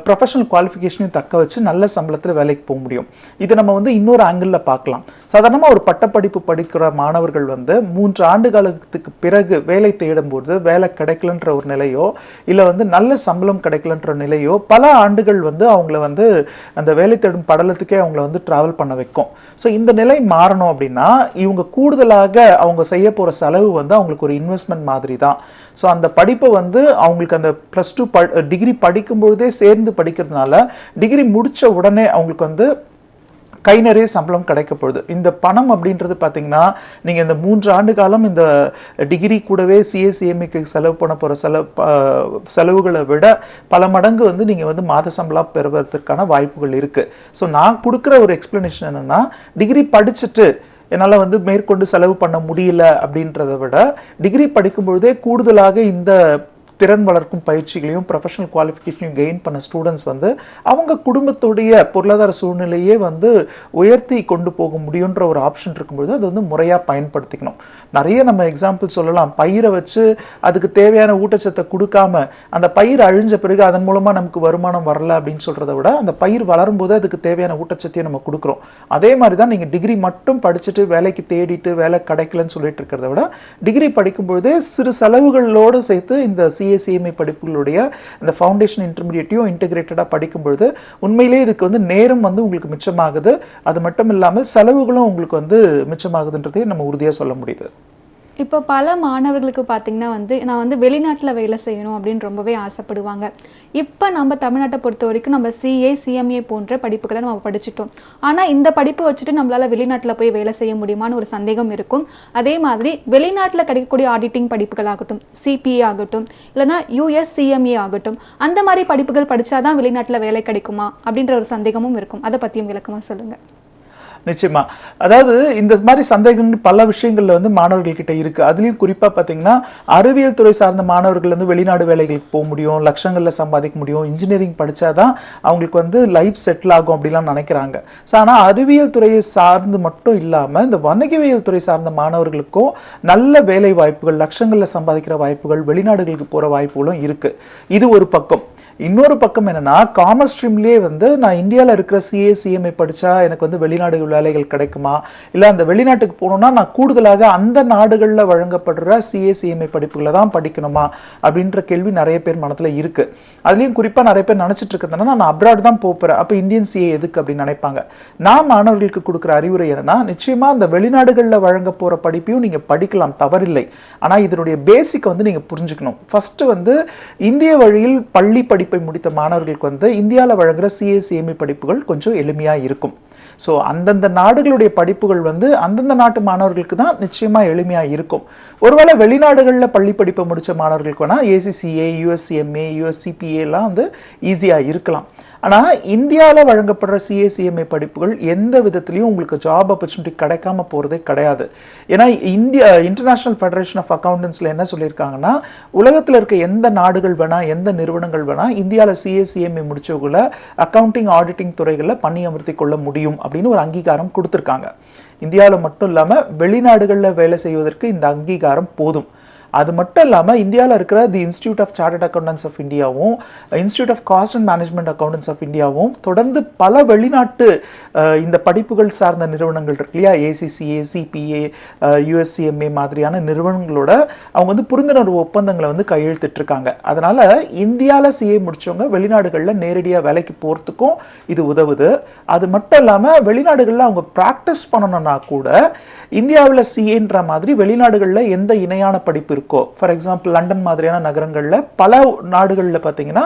ப்ரொஃபஷனல் குவாலிஃபிகேஷனையும் தக்க வச்சு நல்ல சம்பளத்தில் வேலைக்கு போக முடியும். இதை நம்ம வந்து இன்னொரு ஆங்கிளில் பார்க்கலாம். சாதாரணமாக ஒரு பட்டப்படிப்பு படிக்கிற மாணவர்கள் வந்து 3 ஆண்டு காலத்துக்கு பிறகு வேலை தேடும்போது வேலை கிடைக்கலன்ற ஒரு நிலையோ இல்ல வந்து நல்ல சம்பளம் கிடைக்கலன்ற நிலையோ பல ஆண்டுகள் வந்து அவங்கள வந்து அந்த வேலை தேடும் படலத்துக்கே அவங்கள வந்து டிராவல் பண்ண வைக்கும். ஸோ இந்த நிலை மாறணும் அப்படின்னா இவங்க கூடுதலாக அவங்க செய்ய போற செலவு வந்து அவங்களுக்கு ஒரு இன்வெஸ்ட்மெண்ட் மாதிரி தான். ஸோ அந்த படிப்பை வந்து அவங்களுக்கு அந்த +2 டிகிரி படிக்கும்பொழுதே சேர்ந்து படிக்கிறதுனால டிகிரி முடிச்ச உடனே அவங்களுக்கு வந்து கை நிறைய சம்பளம் கிடைக்கப்படுது. இந்த பணம் அப்படின்றது பார்த்தீங்கன்னா நீங்கள் இந்த 3 ஆண்டு காலம் இந்த டிகிரி கூடவே CA/CMAக்கு செலவு பண்ண போகிற செலவுகளை விட பல மடங்கு வந்து நீங்கள் வந்து மாத சம்பளம் பெறுவதற்கான வாய்ப்புகள் இருக்குது. ஸோ நான் கொடுக்குற ஒரு எக்ஸ்பிளனேஷன் என்னென்னா, டிகிரி படிச்சுட்டு என்னால் வந்து மேற்கொண்டு செலவு பண்ண முடியல அப்படின்றத விட டிகிரி படிக்கும்பொழுதே கூடுதலாக இந்த திறன் வளர்க்கும் பயிற்சிகளையும் ப்ரொஃபஷனல் குவாலிஃபிகேஷனையும் கெயின் பண்ண ஸ்டூடெண்ட்ஸ் வந்து அவங்க குடும்பத்துடைய பொருளாதார சூழ்நிலையே வந்து உயர்த்தி கொண்டு போக முடியுன்ற ஒரு ஆப்ஷன் இருக்கும்போது அது வந்து முறையாக பயன்படுத்திக்கணும். நிறைய நம்ம எக்ஸாம்பிள் சொல்லலாம். பயிரை வச்சு அதுக்கு தேவையான ஊட்டச்சத்தை கொடுக்காம அந்த பயிர் அழிஞ்ச பிறகு அதன் மூலமாக நமக்கு வருமானம் வரல அப்படின்னு சொல்கிறத விட அந்த பயிர் வளரும்போது அதுக்கு தேவையான ஊட்டச்சத்தையும் நம்ம கொடுக்குறோம். அதே மாதிரி தான் நீங்கள் டிகிரி மட்டும் படிச்சுட்டு வேலைக்கு தேடிட்டு வேலை கிடைக்கலன்னு சொல்லிட்டு இருக்கிறத விட டிகிரி படிக்கும்போதே சிறு செலவுகளோடு சேர்த்து இந்த CA/CMA படிப்புகளுடைய அந்த ஃபவுண்டேஷன் இன்டர்மீடியட்டையும் இன்டெகிரேட்டடாக படிக்கும்பொழுது உண்மையிலேயே இதுக்கு வந்து நேரம் வந்து உங்களுக்கு மிச்சமாகுது. அது மட்டும் இல்லாமல் செலவுகளும் உங்களுக்கு வந்து மிச்சமாகுதுன்றதையும் நம்ம உறுதியாக சொல்ல முடியுது. இப்போ பல மாணவர்களுக்கு பார்த்தீங்கன்னா நான் வந்து வெளிநாட்டில் வேலை செய்யணும் அப்படின்னு ரொம்பவே ஆசைப்படுவாங்க. இப்போ நம்ம தமிழ்நாட்டை பொறுத்த வரைக்கும் நம்ம CA/CMA போன்ற படிப்புகளை நம்ம படிச்சுட்டோம். ஆனால் இந்த படிப்பு வச்சுட்டு நம்மளால வெளிநாட்டில் போய் வேலை செய்ய முடியுமான்னு ஒரு சந்தேகம் இருக்கும். அதே மாதிரி வெளிநாட்டில் கிடைக்கக்கூடிய ஆடிட்டிங் படிப்புகள் ஆகட்டும், CPA ஆகட்டும், இல்லைனா USCMA ஆகட்டும், அந்த மாதிரி படிப்புகள் படித்தாதான் வெளிநாட்டில் வேலை கிடைக்குமா அப்படின்ற ஒரு சந்தேகமும் இருக்கும். அதை பற்றியும் விளக்கமாக சொல்லுங்கள். நிச்சயமா. அதாவது இந்த மாதிரி சந்தேகங்கள் பல விஷயங்கள்ல வந்து மாணவர்கள் கிட்ட இருக்கு. அதுலயும் குறிப்பா பாத்தீங்கன்னா அறிவியல் துறை சார்ந்த மாணவர்கள் வந்து வெளிநாடு வேலைகளுக்கு போக முடியும், லட்சங்கள்ல சம்பாதிக்க முடியும், இன்ஜினியரிங் படிச்சாதான் அவங்களுக்கு வந்து லைஃப் செட்டில் ஆகும் அப்படிலாம் நினைக்கிறாங்க. ஆனா அறிவியல் துறையை சார்ந்து மட்டும் இல்லாம இந்த வணிகவியல் துறை சார்ந்த மாணவர்களுக்கும் நல்ல வேலை வாய்ப்புகள், லட்சங்கள்ல சம்பாதிக்கிற வாய்ப்புகள், வெளிநாடுகளுக்கு போற வாய்ப்புகளும் இருக்கு. இது ஒரு பக்கம். இன்னொரு பக்கம் என்னன்னா, காமர்ஸ் ஸ்ட்ரீம்லயே வந்து நான் இந்தியாவில் இருக்கிற CA/CMA படிச்சா எனக்கு வந்து வெளிநாடு வேலைகள் கிடைக்குமா, இல்லை அந்த வெளிநாட்டுக்கு போகணும்னா நான் கூடுதலாக அந்த நாடுகளில் வழங்கப்படுற CA/CMA படிப்புகளை தான் படிக்கணுமா அப்படின்ற கேள்வி நிறைய பேர் மனத்துல இருக்கு. அதுலயும் குறிப்பா நிறைய பேர் நினைச்சிட்டு இருக்கிறதுனா நான் அப்ராட் தான் போறேன், அப்ப இந்தியன் CA எதுக்கு அப்படின்னு நினைப்பாங்க. நான் மாணவர்களுக்கு கொடுக்குற அறிவுரை என்னன்னா, நிச்சயமா அந்த வெளிநாடுகளில் வழங்க போற படிப்பையும் நீங்க படிக்கலாம், தவறில்லை. ஆனா இதனுடைய பேசிக் வந்து நீங்க புரிஞ்சுக்கணும். ஃபர்ஸ்ட் வந்து இந்திய வழியில் பள்ளி படிப்பை முடித்த மாணவர்களுக்கு வந்து இந்தியாவில் வழங்குற CA/CMA படிப்புகள் கொஞ்சம் எளிமையா இருக்கும். ஸோ அந்தந்த நாடுகளுடைய படிப்புகள் வந்து அந்தந்த நாட்டு மாணவர்களுக்கு தான் நிச்சயமா எளிமையா இருக்கும். ஒருவேளை வெளிநாடுகளில் பள்ளி படிப்பை முடிச்ச மாணவர்களுக்கு வேணா ACCA, USCMA, USCPA எல்லாம் வந்து ஈஸியா இருக்கலாம். ஆனால் இந்தியாவில் வழங்கப்படுற CA/CMA படிப்புகள் எந்த விதத்திலையும் உங்களுக்கு ஜாப் ஆப்பர்ச்சுனிட்டி கிடைக்காம போகிறதே கிடையாது. ஏன்னா இன்டர்நேஷனல் ஃபெடரேஷன் ஆஃப் அக்கௌண்டன்ஸில் என்ன சொல்லியிருக்காங்கன்னா, உலகத்தில் இருக்க எந்த நாடுகள் வேணா, எந்த நிறுவனங்கள் வேணா இந்தியாவில் CA/CMA முடிச்சவங்களை அக்கௌண்டிங் ஆடிட்டிங் துறைகளில் பணியமர்த்தி கொள்ள முடியும் அப்படின்னு ஒரு அங்கீகாரம் கொடுத்துருக்காங்க. இந்தியாவில் மட்டும் இல்லாமல் வெளிநாடுகளில் வேலை செய்வதற்கு இந்த அங்கீகாரம் போதும். அது மட்டும் இல்லாமல் இந்தியாவில் இருக்கிற the institute of chartered accountants of இந்தியாவும் institute of cost and management accountants of இந்தியாவும் தொடர்ந்து பல வெளிநாட்டு இந்த படிப்புகள் சார்ந்த நிறுவனங்கள் இருக்கு இல்லையா, ACCA, CPA, USCMA மாதிரியான நிறுவனங்களோட அவங்க வந்து புரிந்துணர்வு ஒப்பந்தங்களை வந்து கையெழுத்திட்டு இருக்காங்க. அதனால இந்தியாவில் CA முடிச்சவங்க வெளிநாடுகளில் நேரடியாக வேலைக்கு போகிறதுக்கும் இது உதவுது. அது மட்டும் இல்லாமல் வெளிநாடுகளில் அவங்க ப்ராக்டிஸ் பண்ணணும்னா கூட இந்தியாவில் CAன்ற மாதிரி வெளிநாடுகளில் எந்த இணையான படிப்பு இருக்கோ, ஃபார் எக்ஸாம்பிள் லண்டன் மாதிரியான நகரங்களில் பல நாடுகளில் பார்த்தீங்கன்னா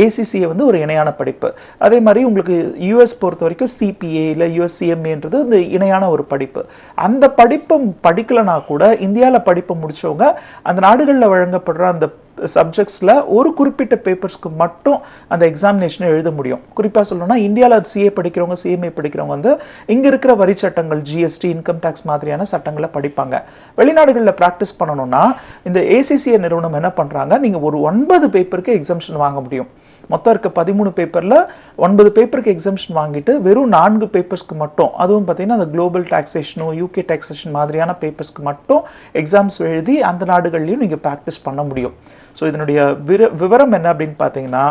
ACCA வந்து ஒரு இணையான படிப்பு. அதே மாதிரி உங்களுக்கு US பொறுத்த வரைக்கும் CPA இல்லை USCMAன்றது இந்த இணையான ஒரு படிப்பு. அந்த படிப்பை படிக்கலனா கூட இந்தியாவில் படிப்பை முடிச்சவங்க அந்த நாடுகளில் வழங்கப்படுற அந்த சப்ஜெக்ட்ஸில் ஒரு குறிப்பிட்ட பேப்பர்ஸ்க்கு மட்டும் அந்த எக்ஸாமினேஷனை எழுத முடியும். குறிப்பாக சொல்லணும்னா இந்தியாவில் CA படிக்கிறவங்க CMA படிக்கிறவங்க வந்து இங்கே இருக்கிற வரி சட்டங்கள், GST, இன்கம் டேக்ஸ் மாதிரியான சட்டங்களை படிப்பாங்க. வெளிநாடுகளில் ப்ராக்டிஸ் பண்ணணும்னா இந்த ACCA நிறுவனம் என்ன பண்ணுறாங்க, நீங்கள் ஒரு 9 பேப்பருக்கு எக்ஸம்ஷன் வாங்க முடியும். மொத்தம் இருக்க 13 பேப்பரில் 9 பேப்பருக்கு எக்ஸம்ஷன் வாங்கிட்டு வெறும் 4 பேப்பர்ஸ்க்கு மட்டும், அதுவும் பார்த்தீங்கன்னா அந்த குளோபல் டாக்ஸேஷனோ UK டாக்ஸேஷன் மாதிரியான பேப்பர்ஸ்க்கு மட்டும் எக்ஸாம்ஸ் எழுதி அந்த நாடுகள்லையும் நீங்கள் ப்ராக்டிஸ் பண்ண முடியும். ஸோ இதனுடைய விவரம் என்ன அப்படின்னு பார்த்தீங்கன்னா,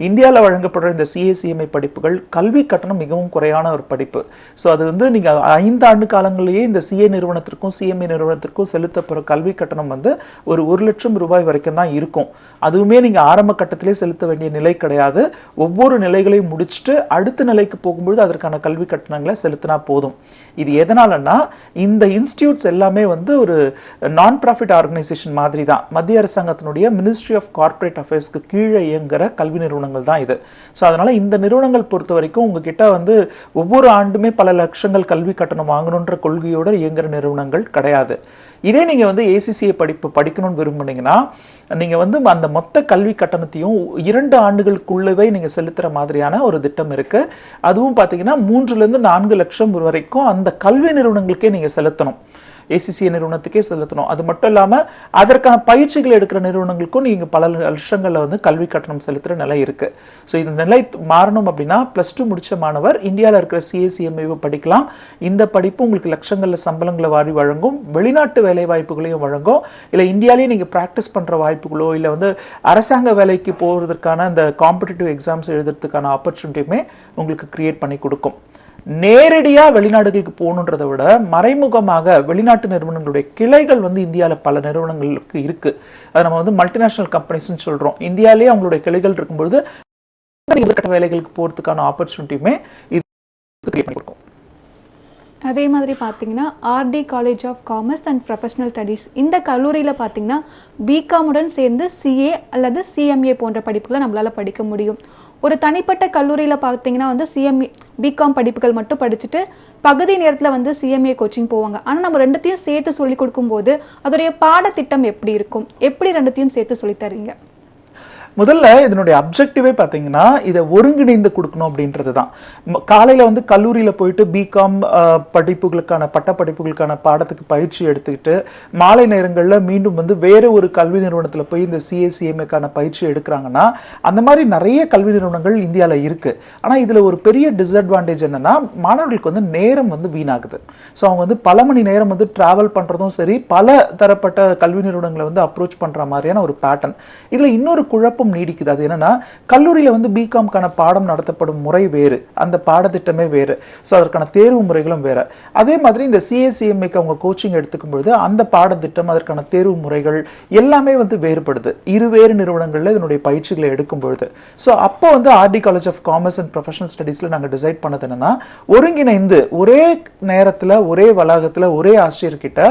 இந்தியாவில் வழங்கப்படுற இந்த CA-CMA படிப்புகள் கல்வி கட்டணம் மிகவும் குறையான ஒரு படிப்பு. ஸோ அது வந்து நீங்கள் 5 ஆண்டு காலங்களிலேயே இந்த CA நிறுவனத்திற்கும் CMA நிறுவனத்திற்கும் செலுத்தப்படுற கல்வி கட்டணம் வந்து ஒரு 1 லட்சம் ரூபாய் வரைக்கும் தான் இருக்கும். அதுவுமே நீங்கள் ஆரம்ப கட்டத்திலே செலுத்த வேண்டிய நிலை கிடையாது. ஒவ்வொரு நிலைகளையும் முடிச்சுட்டு அடுத்த நிலைக்கு போகும்பொழுது அதற்கான கல்வி கட்டணங்களை செலுத்தினா போதும். இது எதனாலன்னா இந்த இன்ஸ்டிடியூட்ஸ் எல்லாமே வந்து ஒரு நான் ப்ராஃபிட் ஆர்கனைசேஷன் மாதிரி தான். மத்திய அரசாங்கத்தினுடைய மினிஸ்ட்ரி ஆஃப் கார்ப்பரேட் அஃபேர்ஸ்க்கு கீழே இயங்குகிற கல்வி நிறுவனங்கள் தான் இது. ஸோ அதனால இந்த நிறுவனங்கள் பொறுத்த வரைக்கும் உங்ககிட்ட வந்து ஒவ்வொரு ஆண்டுமே பல லட்சங்கள் கல்வி கட்டணம் வாங்கணுன்ற கொள்கையோடு இயங்குகிற நிறுவனங்கள் கிடையாது. இதே நீங்க வந்து ACCA படிப்பு படிக்கணும்னு விரும்புனீங்கன்னா நீங்க வந்து அந்த மொத்த கல்வி கட்டணத்தையும் 2 ஆண்டுகளுக்குள்ளவே நீங்க செலுத்துற மாதிரியான ஒரு திட்டம் இருக்கு. அதுவும் பாத்தீங்கன்னா 3 to 4 லட்சம் வரைக்கும் அந்த கல்வி நிறுவனங்களுக்கே நீங்க செலுத்தணும். ACCA நிறுவனத்துக்கே செலுத்தணும். அது மட்டும் இல்லாமல் அதற்கான பயிற்சிகள் எடுக்கிற நிறுவனங்களுக்கும் நீங்கள் பல லட்சங்களில் வந்து கல்வி கட்டணம் செலுத்துகிற நிலை இருக்குது. ஸோ இந்த நிலை மாறணும் அப்படின்னா +2 முடித்த மாணவர் இந்தியாவில் இருக்கிற CA-CMA படிக்கலாம். இந்த படிப்பு உங்களுக்கு லட்சங்களில் சம்பளங்களை வாரி வழங்கும், வெளிநாட்டு வேலை வாய்ப்புகளையும் வழங்கும். இல்லை இந்தியாவிலேயே நீங்கள் ப்ராக்டிஸ் பண்ணுற வாய்ப்புகளோ இல்லை வந்து அரசாங்க வேலைக்கு போகிறதுக்கான அந்த காம்படிட்டிவ் எக்ஸாம்ஸ் எழுதுறதுக்கான ஆப்பர்ச்சுனிட்டியுமே உங்களுக்கு கிரியேட் பண்ணி கொடுக்கும். நேரடியா வெளிநாடுகளுக்கு போகணுன்றதை விட மறைமுகமாக வெளிநாட்டு நிறுவனங்களுடைய கிளைகள் வந்து இந்தியாவில் பல நிறுவனங்களுக்கு இருக்கு. அது நம்ம வந்து மல்டிநேஷனல் கம்பெனிஸ்ன்னு சொல்றோம். இந்தியாவிலேயே அவங்களுடைய கிளைகள் இருக்கும்பொழுது வேலைகளுக்கு போறதுக்கான ஆப்பர்ச்சுனிட்டியுமே இது கிரியேட் பண்ணி கொடுக்கும். அதே மாதிரி பார்த்தீங்கன்னா RD college of commerce and professional Studies இந்த கல்லூரியில் பார்த்தீங்கன்னா BCom-உடன் சேர்ந்து CA அல்லது CMA போன்ற படிப்புகளை நம்மளால் படிக்க முடியும். ஒரு தனிப்பட்ட கல்லூரியில் பார்த்தீங்கன்னா வந்து BCom படிப்புகள் மட்டும் படிச்சுட்டு பகுதி நேரத்தில் வந்து CMA கோச்சிங் போவாங்க. ஆனால் நம்ம ரெண்டுத்தையும் சேர்த்து சொல்லிக் கொடுக்கும்போது அதோடைய பாடத்திட்டம் எப்படி இருக்கும், எப்படி ரெண்டுத்தையும் சேர்த்து சொல்லித்தரீங்க? முதல்ல இதனுடைய அப்ஜெக்டிவே பார்த்தீங்கன்னா இதை ஒருங்கிணைந்து கொடுக்கணும் அப்படின்றது தான். காலையில் வந்து கல்லூரியில் போயிட்டு BCom படிப்புகளுக்கான பட்ட படிப்புகளுக்கான பாடத்துக்கு பயிற்சி எடுத்துக்கிட்டு மாலை நேரங்களில் மீண்டும் வந்து வேறு ஒரு கல்வி நிறுவனத்தில் போய் இந்த CA-CMAக்கான பயிற்சி எடுக்கிறாங்கன்னா அந்த மாதிரி நிறைய கல்வி நிறுவனங்கள் இந்தியாவில் இருக்கு. ஆனால் இதில் ஒரு பெரிய டிஸ்அட்வான்டேஜ் என்னன்னா மாணவர்களுக்கு வந்து நேரம் வந்து வீணாகுது. ஸோ அவங்க வந்து பல மணி நேரம் வந்து டிராவல் பண்ணுறதும் சரி, பல தரப்பட்ட கல்வி நிறுவனங்களை வந்து அப்ரோச் பண்ணுற மாதிரியான ஒரு பேட்டர்ன். இதில் இன்னொரு குழப்பம் நீடிக்குது. அது என்னன்னா கல்லூரியில வந்து BCom-க்கான பாடம் நடத்தப்படும் முறை வேறு, அந்த பாடத்திட்டமே வேறு. ஸோ அதற்கான தேர்வு முறைகளும் வேற. அதே மாதிரி இந்த CA-CMAக்கு அவங்க கோச்சிங் எடுத்துக்கும் பொழுது அந்த பாடத்திட்டம், அதற்கான தேர்வு முறைகள் எல்லாமே வந்து வேறுபடுது இருவேறு நிறுவனங்கள்ல இதனுடைய பயிற்சிகளை எடுக்கும் பொழுது. ஸோ அப்போ வந்து RD college of commerce and professional ஸ்டடீஸ்ல நாங்கள் டிசைட் பண்ணது என்னன்னா ஒருங்கிணைந்து ஒரே நேரத்தில் ஒரே வளாகத்தில் ஒரே ஆசிரியர்கிட்ட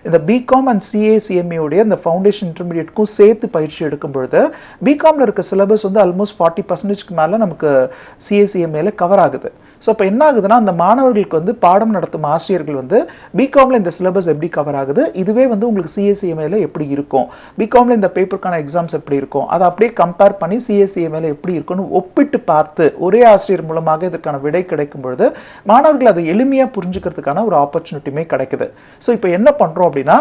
இந்த BCom அண்ட் CA-CMA உடைய இந்த ஃபவுண்டேஷன் இன்டர்மீடியேட்க்கும் சேர்த்து பயிற்சி எடுக்கும் பொழுது BCom இருக்க சிலபஸ் வந்து ஆல்மோஸ்ட் 40% மேல நமக்கு CA-CMA கவர் ஆகுது. ஸோ அப்போ என்ன ஆகுதுன்னா அந்த மாணவர்களுக்கு வந்து பாடம் நடத்தும் ஆசிரியர்கள் வந்து BCom-ல இந்த சிலபஸ் எப்படி கவர் ஆகுது, இதுவே வந்து உங்களுக்கு CA-CMA எப்படி இருக்கும், BCom-ல இந்த பேப்பருக்கான எக்ஸாம்ஸ் எப்படி இருக்கும், அதை அப்படியே கம்பேர் பண்ணி CA-CMA எப்படி இருக்குன்னு ஒப்பிட்டு பார்த்து ஒரே ஆசிரியர் மூலமாக இதற்கான விடை கிடைக்கும் பொழுது மாணவர்கள் அதை எளிமையாக புரிஞ்சுக்கிறதுக்கான ஒரு ஆப்பர்ச்சுனிட்டியுமே கிடைக்குது. ஸோ இப்போ என்ன பண்ணுறோம் அப்படின்னா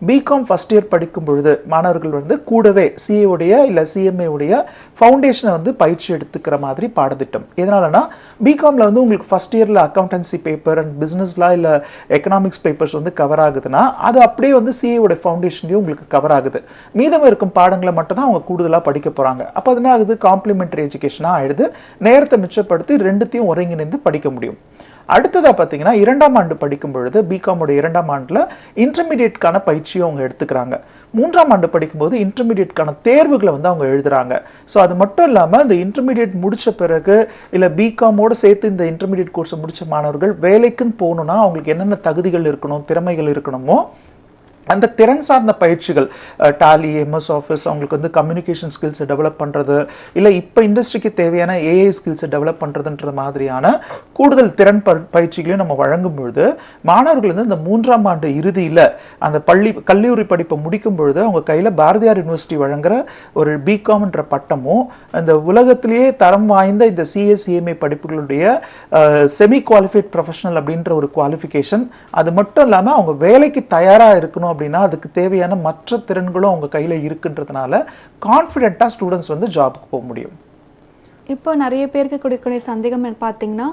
BCom ஃபர்ஸ்ட் இயர் படிக்கும் பொழுது மாணவர்கள் வந்து கூடவே CA உடைய இல்லை CMA உடைய ஃபவுண்டேஷனை வந்து பயிற்சி எடுத்துக்கிற மாதிரி பாடத்திட்டம். எதனாலனா BCom-ல வந்து உங்களுக்கு ஃபர்ஸ்ட் இயர்ல அக்கௌண்டன்சி பேப்பர் அண்ட் பிசினஸ் லா இல்ல எக்கனாமிக்ஸ் பேப்பர்ஸ் வந்து கவர் ஆகுதுன்னா அது அப்படியே வந்து சிஏவோட ஃபவுண்டேஷன்லயும் உங்களுக்கு கவர் ஆகுது. மீதம் இருக்கும் பாடங்களை மட்டும் தான் அவங்க கூடுதலா படிக்க போறாங்க. அப்ப அது என்ன ஆகுது, காம்ப்ளிமெண்டரி எஜுகேஷனா ஆயிடுது. நேரத்தை மிச்சப்படுத்தி ரெண்டுத்தையும் ஒருங்கிணைந்து படிக்க முடியும். அடுத்ததா பாத்தீங்கன்னா 2ஆம் ஆண்டு படிக்கும் பொழுது பிகாமோட 2ஆம் ஆண்டுல இன்டர்மீடியேட்கான பயிற்சியும் அவங்க எடுத்துக்கிறாங்க. 3ஆம் ஆண்டு படிக்கும்போது இன்டர்மீடியேட்கான தேர்வுகளை வந்து அவங்க எழுதுறாங்க. ஸோ அது மட்டும் இல்லாம இந்த இன்டர்மீடியேட் முடிச்ச பிறகு இல்ல பிகாமோட சேர்த்து இந்த இன்டர்மீடியேட் கோர்ஸ் முடிச்ச மாணவர்கள் வேலைக்குன்னு போகணும்னா அவங்களுக்கு என்னென்ன தகுதிகள் இருக்கணும், திறமைகள் இருக்கணுமோ அந்த திறன் சார்ந்த பயிற்சிகள், டாலி, எம்எஸ் ஆஃபீஸ், அவங்களுக்கு வந்து கம்யூனிகேஷன் ஸ்கில்ஸை டெவலப் பண்ணுறது, இல்லை இப்போ இண்டஸ்ட்ரிக்கு தேவையான ஏஐ ஸ்கில்ஸை டெவலப் பண்ணுறதுன்ற மாதிரியான கூடுதல் திறன் பயிற்சிகளையும் நம்ம வழங்கும் பொழுது மாணவர்கள் வந்து இந்த 3ஆம் ஆண்டு இறுதியில் அந்த கல்லூரி படிப்பை முடிக்கும் பொழுது அவங்க கையில் பாரதியார் யூனிவர்சிட்டி வழங்குற ஒரு பிகாம்ன்ற பட்டமும் அந்த உலகத்திலேயே தரம் வாய்ந்த இந்த சிஎஸ்சிஎம்ஏ படிப்புகளுடைய செமி குவாலிஃபைட் ப்ரொஃபஷனல் அப்படின்ற ஒரு குவாலிஃபிகேஷன், அது மட்டும் இல்லாமல் அவங்க வேலைக்கு தயாராக இருக்கணும் அப்படின்னா அதுக்கு தேவையான மற்ற திறன்களும் அவங்க கையில இருக்குன்றதுனால கான்ஃபிடென்ட்டா ஸ்டூடெண்ட்ஸ் வந்து ஜாபுக்கு போக முடியும். இப்போ நிறைய பேருக்கு கொடுக்கக்கூடிய சந்தேகம் பார்த்தீங்கன்னா,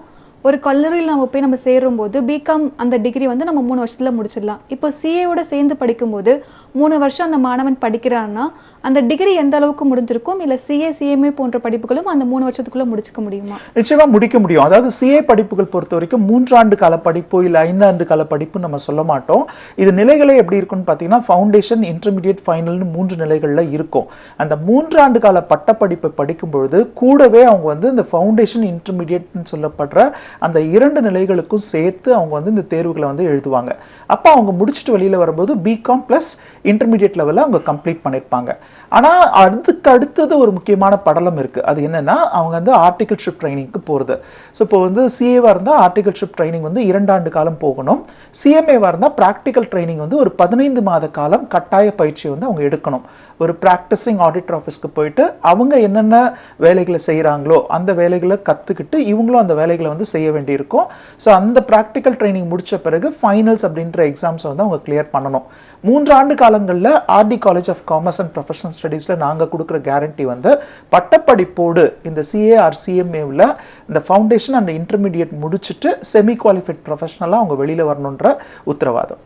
ஒரு கல்லூரியில் நம்ம போய் நம்ம சேரும்போது பிகாம் அந்த டிகிரி வந்து நம்ம 3 வருஷத்துல முடிச்சிடலாம். இப்போ சிஏவோட சேர்ந்து படிக்கும்போது 3 வருஷம் அந்த மாணவன் படிக்கிறான்னா அந்த டிகிரி எந்த அளவுக்கு முடிஞ்சிருக்கும், இல்ல சிஏ சிஎம்ஏ போன்ற படிப்புகளும் அந்த 3 வருஷத்துக்குள்ள முடிச்சுக்க முடியுமா? நிச்சயமா முடிக்க முடியும். அதாவது சிஏ படிப்புகள் பொறுத்த வரைக்கும் 3 ஆண்டு கால படிப்பு இல்ல 5 ஆண்டு கால படிப்பு நம்ம சொல்ல மாட்டோம். இது நிலைகளே எப்படி இருக்குன்னு பாத்தீங்கன்னா ஃபவுண்டேஷன், இன்டர்மீடியேட், ஃபைனல்னு 3 நிலைகள்ல இருக்கும். அந்த 3 ஆண்டு கால பட்டப்படிப்பை படிக்கும் பொழுது கூடவே அவங்க வந்து இந்த ஃபவுண்டேஷன், இன்டர்மீடியேட்னு சொல்லப்படுற அந்த 2 நிலைகளுக்கும் சேர்த்து அவங்க வந்து இந்த தேர்வுகளை வந்து எழுதுவாங்க. அப்ப அவங்க முடிச்சுட்டு வெளியில வரும்போது பிகாம் பிளஸ் இன்டர்மீடியேட் லெவல்ல அவங்க கம்ப்ளீட் பண்ணிருப்பாங்க. ஆனா அதுக்கு அடுத்தது ஒரு முக்கியமான படலம் இருக்கு. அது என்னன்னா அவங்க வந்து ஆர்டிகல்ஷிப் ட்ரைனிங்க்கு போறது. ஸோ இப்போ வந்து சிஏவா இருந்தா ஆர்டிகல்ஷிப் ட்ரைனிங் வந்து 2 ஆண்டு காலம் போகணும். சிஎம்ஏவா இருந்தா பிராக்டிக்கல் ட்ரைனிங் வந்து ஒரு 15 மாத காலம் கட்டாய பயிற்சி வந்து அவங்க எடுக்கணும். ஒரு பிராக்டிசிங் ஆடிட்டர் ஆஃபீஸ்க்கு போயிட்டு அவங்க என்னென்ன வேலைகளை செய்கிறாங்களோ அந்த வேலைகளை கற்றுக்கிட்டு இவங்களும் அந்த வேலைகளை வந்து செய்ய வேண்டியிருக்கும். ஸோ அந்த ப்ராக்டிக்கல் ட்ரைனிங் முடித்த பிறகு ஃபைனல்ஸ் அப்படின்ற எக்ஸாம்ஸை வந்து அவங்க கிளியர் பண்ணணும். 3 ஆண்டு காலங்களில் RD college of commerce and professional ஸ்டடீஸில் நாங்கள் கொடுக்குற கேரண்டி வந்து பட்டப்படிப்போடு இந்த சிஏ ஆர் சிஎம்ஏவில் இந்த ஃபவுண்டேஷன் அண்ட் இன்டர்மீடியேட் முடிச்சுட்டு செமி குவாலிஃபைட் ப்ரொஃபஷனலாக அவங்க வெளியில் வரணுன்ற உத்தரவாதம்.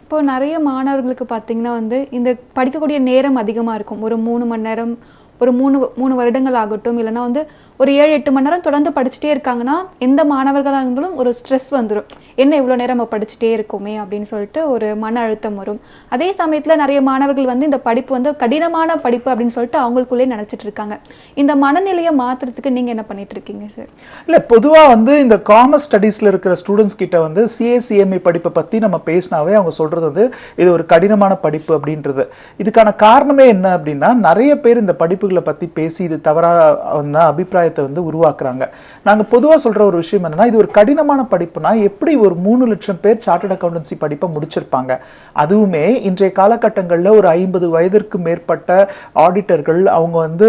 இப்போ நிறைய மாணவர்களுக்கு பார்த்தீங்கன்னா வந்து இந்த படிக்கக்கூடிய நேரம் அதிகமாக இருக்கும். ஒரு 3 மணி நேரம், ஒரு 3 வருடங்கள் ஆகட்டும், இல்லைனா வந்து ஒரு 7-8 மணி நேரம் தொடர்ந்து படிச்சுட்டே இருக்காங்கன்னா எந்த மாணவர்களாக இருந்தாலும் ஒரு ஸ்ட்ரெஸ் வந்துடும். என்ன இவ்வளோ நேரம் நம்ம படிச்சுட்டே இருக்கோமே அப்படின்னு சொல்லிட்டு ஒரு மன அழுத்தம் வரும். அதே சமயத்தில் நிறைய மாணவர்கள் வந்து இந்த படிப்பு வந்து கடினமான படிப்பு அப்படின்னு சொல்லிட்டு அவங்களுக்குள்ளே நினச்சிட்டு இருக்காங்க. இந்த மனநிலையை மாற்றுறதுக்கு நீங்கள் என்ன பண்ணிட்டு இருக்கீங்க சார்? இல்லை, பொதுவாக வந்து இந்த காமர்ஸ் ஸ்டடீஸில் இருக்கிற ஸ்டூடெண்ட்ஸ் கிட்ட வந்து சிஏசிஎம்ஏ படிப்பை பற்றி நம்ம பேசினாவே அவங்க சொல்கிறது வந்து இது ஒரு கடினமான படிப்பு அப்படின்றது. இதுக்கான காரணமே என்ன அப்படின்னா நிறைய பேர் இந்த படிப்புகளை பற்றி பேசி இது தவறான அபிப்பிராயத்தை வந்து உருவாக்குறாங்க. நாங்க பொதுவா சொல்ற ஒரு விஷயம் என்னன்னா, இது ஒரு கடினமான படிப்புனா எப்படி ஒரு 3 லட்சம் பேர் சார்ட்டர்ட் அக்கவுண்டன்சி படிப்பை முடிச்சிருப்பாங்க. அதுவுமே இன்றைய காலகட்டங்களில் ஒரு 50 வயதிற்கு மேற்பட்ட ஆடிட்டர்கள் அவங்க வந்து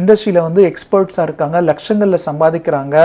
இண்டஸ்ட்ரியில வந்து எக்ஸ்பர்ட்ஸா இருக்காங்க, லட்சங்கள்ல சம்பாதிக்கிறாங்க.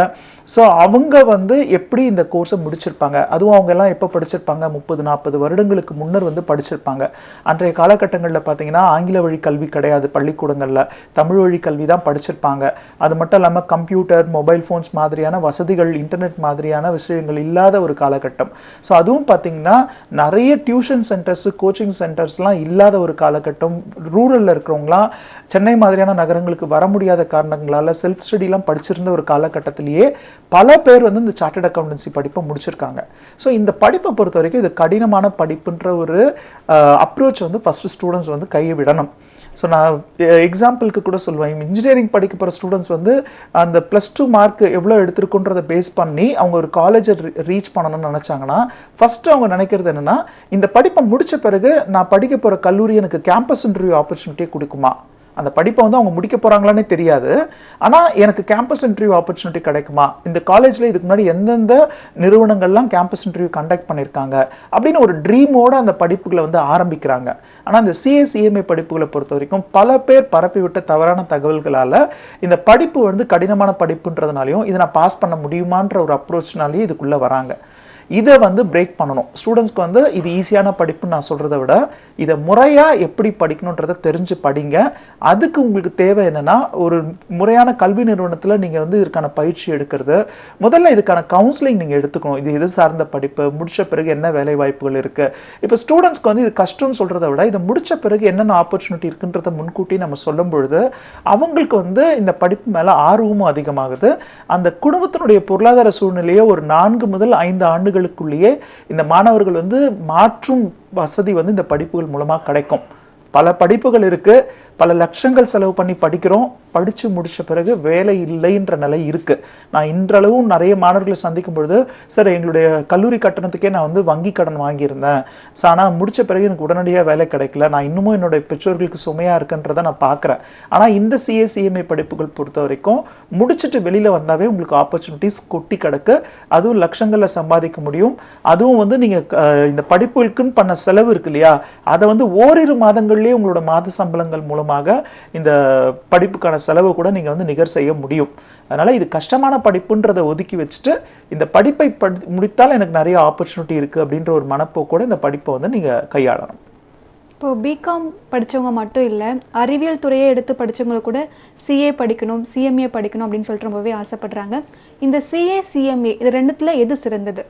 ஸோ அவங்க வந்து எப்படி இந்த கோர்ஸை முடிச்சிருப்பாங்க? அதுவும் அவங்க எல்லாம் எப்போ படிச்சிருப்பாங்க? 30-40 வருடங்களுக்கு முன்னர் வந்து படிச்சிருப்பாங்க. அன்றைய காலகட்டங்களில் பார்த்தீங்கன்னா ஆங்கில வழி கல்வி கிடையாது, பள்ளிக்கூடங்களில் தமிழ் வழி கல்வி தான் படிச்சிருப்பாங்க. அது மட்டும் இல்லாமல் கம்ப்யூட்டர், மொபைல் ஃபோன்ஸ் மாதிரியான வசதிகள், இன்டர்நெட் மாதிரியான விஷயங்கள் இல்லாத ஒரு காலகட்டம். ஸோ அதுவும் பார்த்தீங்கன்னா நிறைய டியூஷன் சென்டர்ஸ், கோச்சிங் சென்டர்ஸ்லாம் இல்லாத ஒரு காலகட்டம். ரூரலில் இருக்கிறவங்களாம் சென்னை மாதிரியான நகரங்களுக்கு வர முடியாத காரணங்களால் செல்ஃப் ஸ்டடிலாம் படிச்சிருந்த ஒரு காலகட்டத்திலேயே பல பேர் வந்து இந்த சார்ட்டர்ட் அக்கவுண்டன்சி படிப்பை முடிச்சிருக்காங்க. ஸோ இந்த படிப்பை பொறுத்த வரைக்கும் இது கடினமான படிப்புன்ற ஒரு அப்ரோச் வந்து ஃபர்ஸ்ட் ஸ்டூடெண்ட்ஸ் வந்து கையை விடணும். ஸோ நான் எக்ஸாம்பிளுக்கு கூட சொல்லுவேன், இன்ஜினியரிங் படிக்க போகிற ஸ்டூடெண்ட்ஸ் வந்து அந்த +2 மார்க் எவ்வளோ எடுத்திருக்குன்றதை பேஸ் பண்ணி அவங்க ஒரு காலேஜை ரீச் பண்ணணும்னு நினச்சாங்கன்னா ஃபர்ஸ்ட் அவங்க நினைக்கிறது என்னன்னா, இந்த படிப்பை முடிச்ச பிறகு நான் படிக்க போகிற கல்லூரி எனக்கு கேம்பஸ் இன்டர்வியூ ஆப்பர்ச்சுனிட்டியை கொடுக்குமா? அந்த படிப்பை வந்து அவங்க முடிக்க போகிறாங்களானே தெரியாது, ஆனால் எனக்கு கேம்பஸ் இன்டர்வியூ ஆப்பர்ச்சுனிட்டி கிடைக்குமா? இந்த காலேஜில் இதுக்கு முன்னாடி எந்தெந்த நிறுவனங்கள்லாம் கேம்பஸ் இன்டர்வியூ கண்டக்ட் பண்ணியிருக்காங்க அப்படின்னு ஒரு ட்ரீமோடு அந்த படிப்புகளை வந்து ஆரம்பிக்கிறாங்க. ஆனால் இந்த சிஎஸ்சிஎம்ஏ படிப்புகளை பொறுத்த வரைக்கும் பல பேர் பரப்பிவிட்ட தவறான தகவல்களால் இந்த படிப்பு வந்து கடினமான படிப்புன்றதுனாலையும் இதை நான் பாஸ் பண்ண முடியுமான்ற ஒரு அப்ரோச்னாலேயே இதுக்குள்ளே வராங்க. இதை வந்து பிரேக் பண்ணணும். ஸ்டூடெண்ட்ஸ்க்கு வந்து இது ஈஸியான படிப்புன்னு நான் சொல்றதை விட இதை முறையா எப்படி படிக்கணுன்றதை தெரிஞ்சு படிங்க. அதுக்கு உங்களுக்கு தேவை என்னன்னா, ஒரு முறையான கல்வி நிறுவனத்துல நீங்க வந்து இதற்கான பயிற்சி எடுக்கிறது, முதல்ல இதுக்கான கவுன்சிலிங் நீங்க எடுத்துக்கணும். இது சார்ந்த படிப்பு முடிச்ச பிறகு என்ன வேலை வாய்ப்புகள் இருக்கு. இப்ப ஸ்டூடெண்ட்ஸ்க்கு வந்து இது கஷ்டம்னு சொல்றதை விட இதை முடிச்ச பிறகு என்னென்ன ஆப்பர்ச்சுனிட்டி இருக்குன்றதை முன்கூட்டி நம்ம சொல்லும் பொழுது அவங்களுக்கு வந்து இந்த படிப்பு மேல ஆர்வமும் அதிகமாகுது. அந்த குடும்பத்தினுடைய பொருளாதார சூழ்நிலையை ஒரு 4 முதல் 5 ஆண்டுகளுக்குள்ளேயே இந்த மாணவர்கள் வந்து மாற்றும் வசதி வந்து இந்த படிப்புகள் மூலமா கிடைக்கும். பல படிப்புகள் இருக்கு, பல லட்சங்கள் செலவு பண்ணி படிக்கிறோம், படிச்சு முடிச்ச பிறகு வேலை இல்லைன்ற நிலை இருக்கு. நான் இன்றளவும் நிறைய மாணவர்களை சந்திக்கும் பொழுது, சார் எங்களுடைய கல்லூரி கட்டணத்துக்கே நான் வந்து வங்கி கடன் வாங்கியிருந்தேன், ஆனா முடிச்ச பிறகு எனக்கு உடனடியாக வேலை கிடைக்கல, நான் இன்னமும் என்னுடைய பெற்றோர்களுக்கு சுமையா இருக்குன்றதை நான் பார்க்குறேன். ஆனா இந்த CA படிப்புகள் பொறுத்த வரைக்கும் முடிச்சுட்டு வெளியில வந்தாவே உங்களுக்கு ஆப்பர்ச்சுனிட்டிஸ் கொட்டி கிடக்கு. அதுவும் லட்சங்கள்ல சம்பாதிக்க முடியும். அதுவும் வந்து நீங்க இந்த படிப்புகளுக்குன்னு பண்ண செலவு இருக்கு இல்லையா, அதை வந்து ஓரிரு மாதங்கள்லயே உங்களோட மாத சம்பளங்கள் மூலமாக இந்த படிப்புக்கான செலவு கூட நீங்க வந்து நிகர் செய்ய முடியும். அதனால இது கஷ்டமான படிப்புன்றதை ஒதுக்கி வச்சுட்டு இந்த படிப்பை முடித்தால் எனக்கு நிறைய ஆப்பர்ச்சுனிட்டி இருக்கு அப்படின்ற ஒரு மனப்போக்கோட இந்த படிப்பை வந்து நீங்க கையாளணும். இப்போ பிகாம் படித்தவங்க மட்டும் இல்லை, அறிவியல் துறையை எடுத்து படித்தவங்களுக்கு கூட CA படிக்கணும், CMA படிக்கணும் அப்படின்னு சொல்லிட்டு ரொம்பவே ஆசைப்படுறாங்க. இந்த CA CMA இது ரெண்டுத்துல எது சிறந்தது?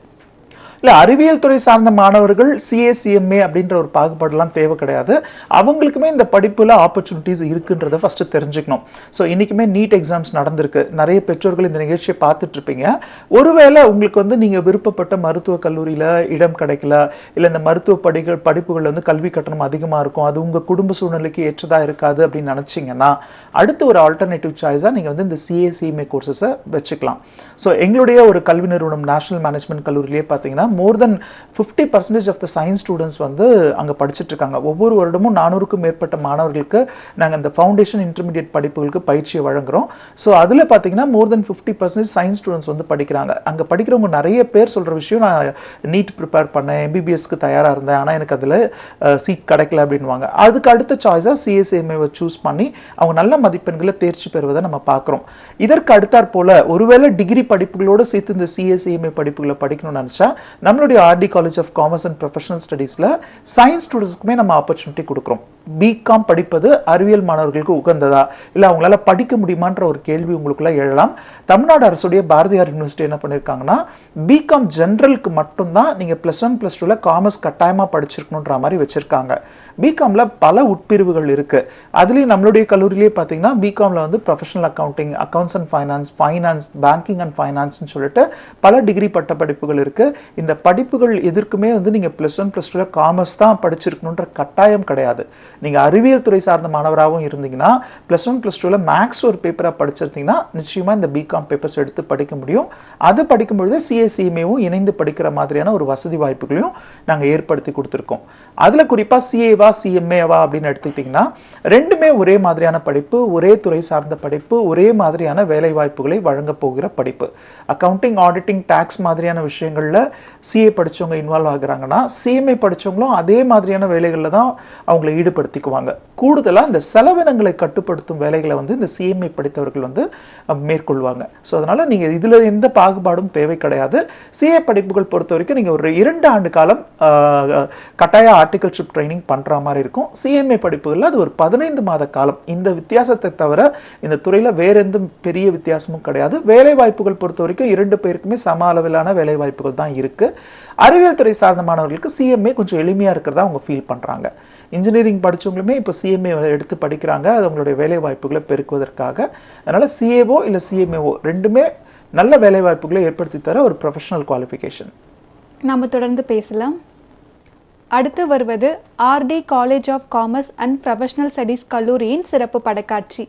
இல்லை, அறிவியல் துறை சார்ந்த மாணவர்கள் CA CMA அப்படின்ற ஒரு பாகுபாடுலாம் தேவை கிடையாது. அவங்களுக்குமே இந்த படிப்புல ஆப்பர்ச்சுனிட்டிஸ் இருக்குன்றத ஃபர்ஸ்ட் தெரிஞ்சுக்கணும். ஸோ இன்னைக்குமே நீட் எக்ஸாம்ஸ் நடந்திருக்கு. நிறைய பெற்றோர்கள் இந்த நிகழ்ச்சியை பார்த்துட்டு இருப்பீங்க. ஒருவேளை உங்களுக்கு வந்து நீங்க விருப்பப்பட்ட மருத்துவ கல்லூரியில இடம் கிடைக்கல, இல்லை இந்த மருத்துவ படிப்புகள் வந்து கல்வி கட்டணம் அதிகமா இருக்கும், அது உங்க குடும்ப சூழ்நிலைக்கு ஏற்றதா இருக்காது அப்படின்னு நினைச்சீங்கன்னா அடுத்து ஒரு ஆல்டர்னேட்டிவ் சாய்ஸா நீங்க வந்து இந்த CA CMA கோர்சஸை வச்சுக்கலாம். ஸோ எங்களுடைய ஒரு கல்வி நிறுவனம் நேஷனல் மேனேஜ்மெண்ட் கல்லூரியிலேயே பார்த்தீங்கன்னா more than 50% of the science students வந்து அங்க படிச்சிட்டு இருக்காங்க. ஒவ்வொரு வருடமும் 400க்கும் மேற்பட்ட மாணவர்களுக்கு நாங்க இந்த ஃபவுண்டேஷன் இன்டர்மீடியட் படிப்புகளுக்கு பயிற்சியை வழங்குறோம். ஸோ அதுல பாத்தீங்கன்னா more than 50% சயின்ஸ் ஸ்டூடெண்ட்ஸ் வந்து படிக்கிறாங்க. அங்க படிக்கிறவங்க நிறைய பேர் சொல்ற விஷயம், நான் நீட் ப்ரிப்பேர் பண்ணேன், MBBSக்கு தயாரா இருந்தேன், ஆனா எனக்கு அதுல சீட் கிடைக்கல அப்படின்வாங்க. அதுக்கு அடுத்த சாய்ஸா CA CMAவை சூஸ் பண்ணி அவங்க நல்ல மதிப்பெண்களை தேர்ச்சி பெறுவதை நம்ம பார்க்கிறோம். இதற்கு அடுத்தாற் போல ஒருவேளை டிகிரி படிப்புகளோடு சேர்த்து இந்த CA CMA படிப்புகளை படிக்கணும்னு நினைச்சா நம்மளுடைய RD college of commerce and professional ஸ்டடீஸ்ல சயின்ஸ் ஸ்டூடெண்ட்ஸ்க்குமே நம்ம ஆப்பர்ச்சுனிட்டி கொடுக்குறோம். பிகாம் படிப்பது அறிவியல் மாணவர்களுக்கு உகந்ததா, இல்லை அவங்களால படிக்க முடியுமான்ற ஒரு கேள்வி உங்களுக்குள்ள எழலாம். தமிழ்நாடு அரசுடைய பாரதியார் யூனிவர்சிட்டி என்ன பண்ணியிருக்காங்கன்னா, பிகாம் ஜெனரலுக்கு மட்டும்தான் நீங்க +1 +2ல காமர்ஸ் கட்டாயமா படிச்சிருக்கணுன்ற மாதிரி வச்சிருக்காங்க. பிகாம்ல பல உட்பிரிவுகள் இருக்கு. அதுலயும் நம்மளுடைய கல்லூரியிலேயே பார்த்தீங்கன்னா பிகாம்ல வந்து professional accounting, accounts and finance, banking and ஃபைனான்ஸ்னு சொல்லிட்டு பல டிகிரி பட்ட படிப்புகள் இருக்கு. இந்த படிப்புகள் எதற்குமே வந்து நீங்க +1 +2ல காமர்ஸ் தான் படிச்சிருக்கணுன்ற கட்டாயம் கிடையாது. நீங்க அறிவியல் துறை சார்ந்த மாணவராகவும் இருந்தீங்கன்னா +1 +2ல மேக்ஸ் ஒரு பேப்பரா படிச்சிருந்தீங்கன்னா நிச்சயமா இந்த பிகாம் பேப்பர்ஸ் எடுத்து படிக்க முடியும். அது படிக்கும் பொழுது CA CMAவும் இணைந்து படிக்கிற மாதிரியான ஒரு வசதி வாய்ப்புகளையும் நாங்க ஏற்படுத்தி கொடுத்துருக்கோம். அதுல குறிப்பா CAவா CMAவா அப்படின்னு எடுத்துக்கிட்டீங்கன்னா ரெண்டுமே ஒரே மாதிரியான படிப்பு, ஒரே துறை சார்ந்த படிப்பு, ஒரே மாதிரியான வேலை வாய்ப்புகளை வழங்க போகிற படிப்பு. அக்கவுண்டிங், ஆடிட்டிங், டாக்ஸ் மாதிரியான விஷயங்கள்ல CA படிச்சவங்க இன்வால்வ் ஆகுறாங்கன்னா CMA படிச்சவங்களும் அதே மாதிரியான வேலைகள்ல தான் அவங்களை ஈடுபடுத்திக்குவாங்க. கூடுதலா இந்த செலவினங்களை கட்டுப்படுத்தும் வேலைகளை வந்து இந்த CMA படித்தவர்கள் வந்து மேற்கொள்வாங்க. ஸோ அதனால நீங்க இதுல எந்த பாகுபாடும் தேவை கிடையாது. CA படிப்புகள் பொறுத்த வரைக்கும் நீங்க ஒரு 2 ஆண்டு காலம் கட்டாய ஆர்டிகல்ஷிப் ட்ரைனிங் பண்ற மாதிரி இருக்கும். CMA படிப்புகள்ல அது ஒரு 15 மாத காலம். இந்த வித்தியாசத்தை தவிர இந்த துறையில வேற எந்த பெரிய வித்தியாசமும் கிடையாது. வேலை வாய்ப்புகள் பொறுத்த வரைக்கும் 2 பேருக்குமே சம அளவிலான வேலை வாய்ப்புகள் தான் இருக்கு. அறிவியல் துறை சார்ந்த மாணவர்களுக்கு CMA கொஞ்சம் எளிமையா இருக்கிறதா அவங்க ஃபீல் பண்றாங்க. இன்ஜினியரிங் படிச்சவங்களுமே இப்போ CMA எடுத்து படிக்கிறாங்க, அது அவங்களுடைய வேலை வாய்ப்புகளை பெருக்குவதற்காக. அதனால CAவோ இல்ல CMAவோ ரெண்டுமே நல்ல வேலை வாய்ப்புகளை ஏற்படுத்தி தர ஒரு ப்ரொஃபஷனல் குவாலிஃபிகேஷன். நாம தொடர்ந்து பேசலாம். அடுத்து வருவது RD college of commerce and professional Studies கல்லூரியின் சிறப்பு படக்காட்சி.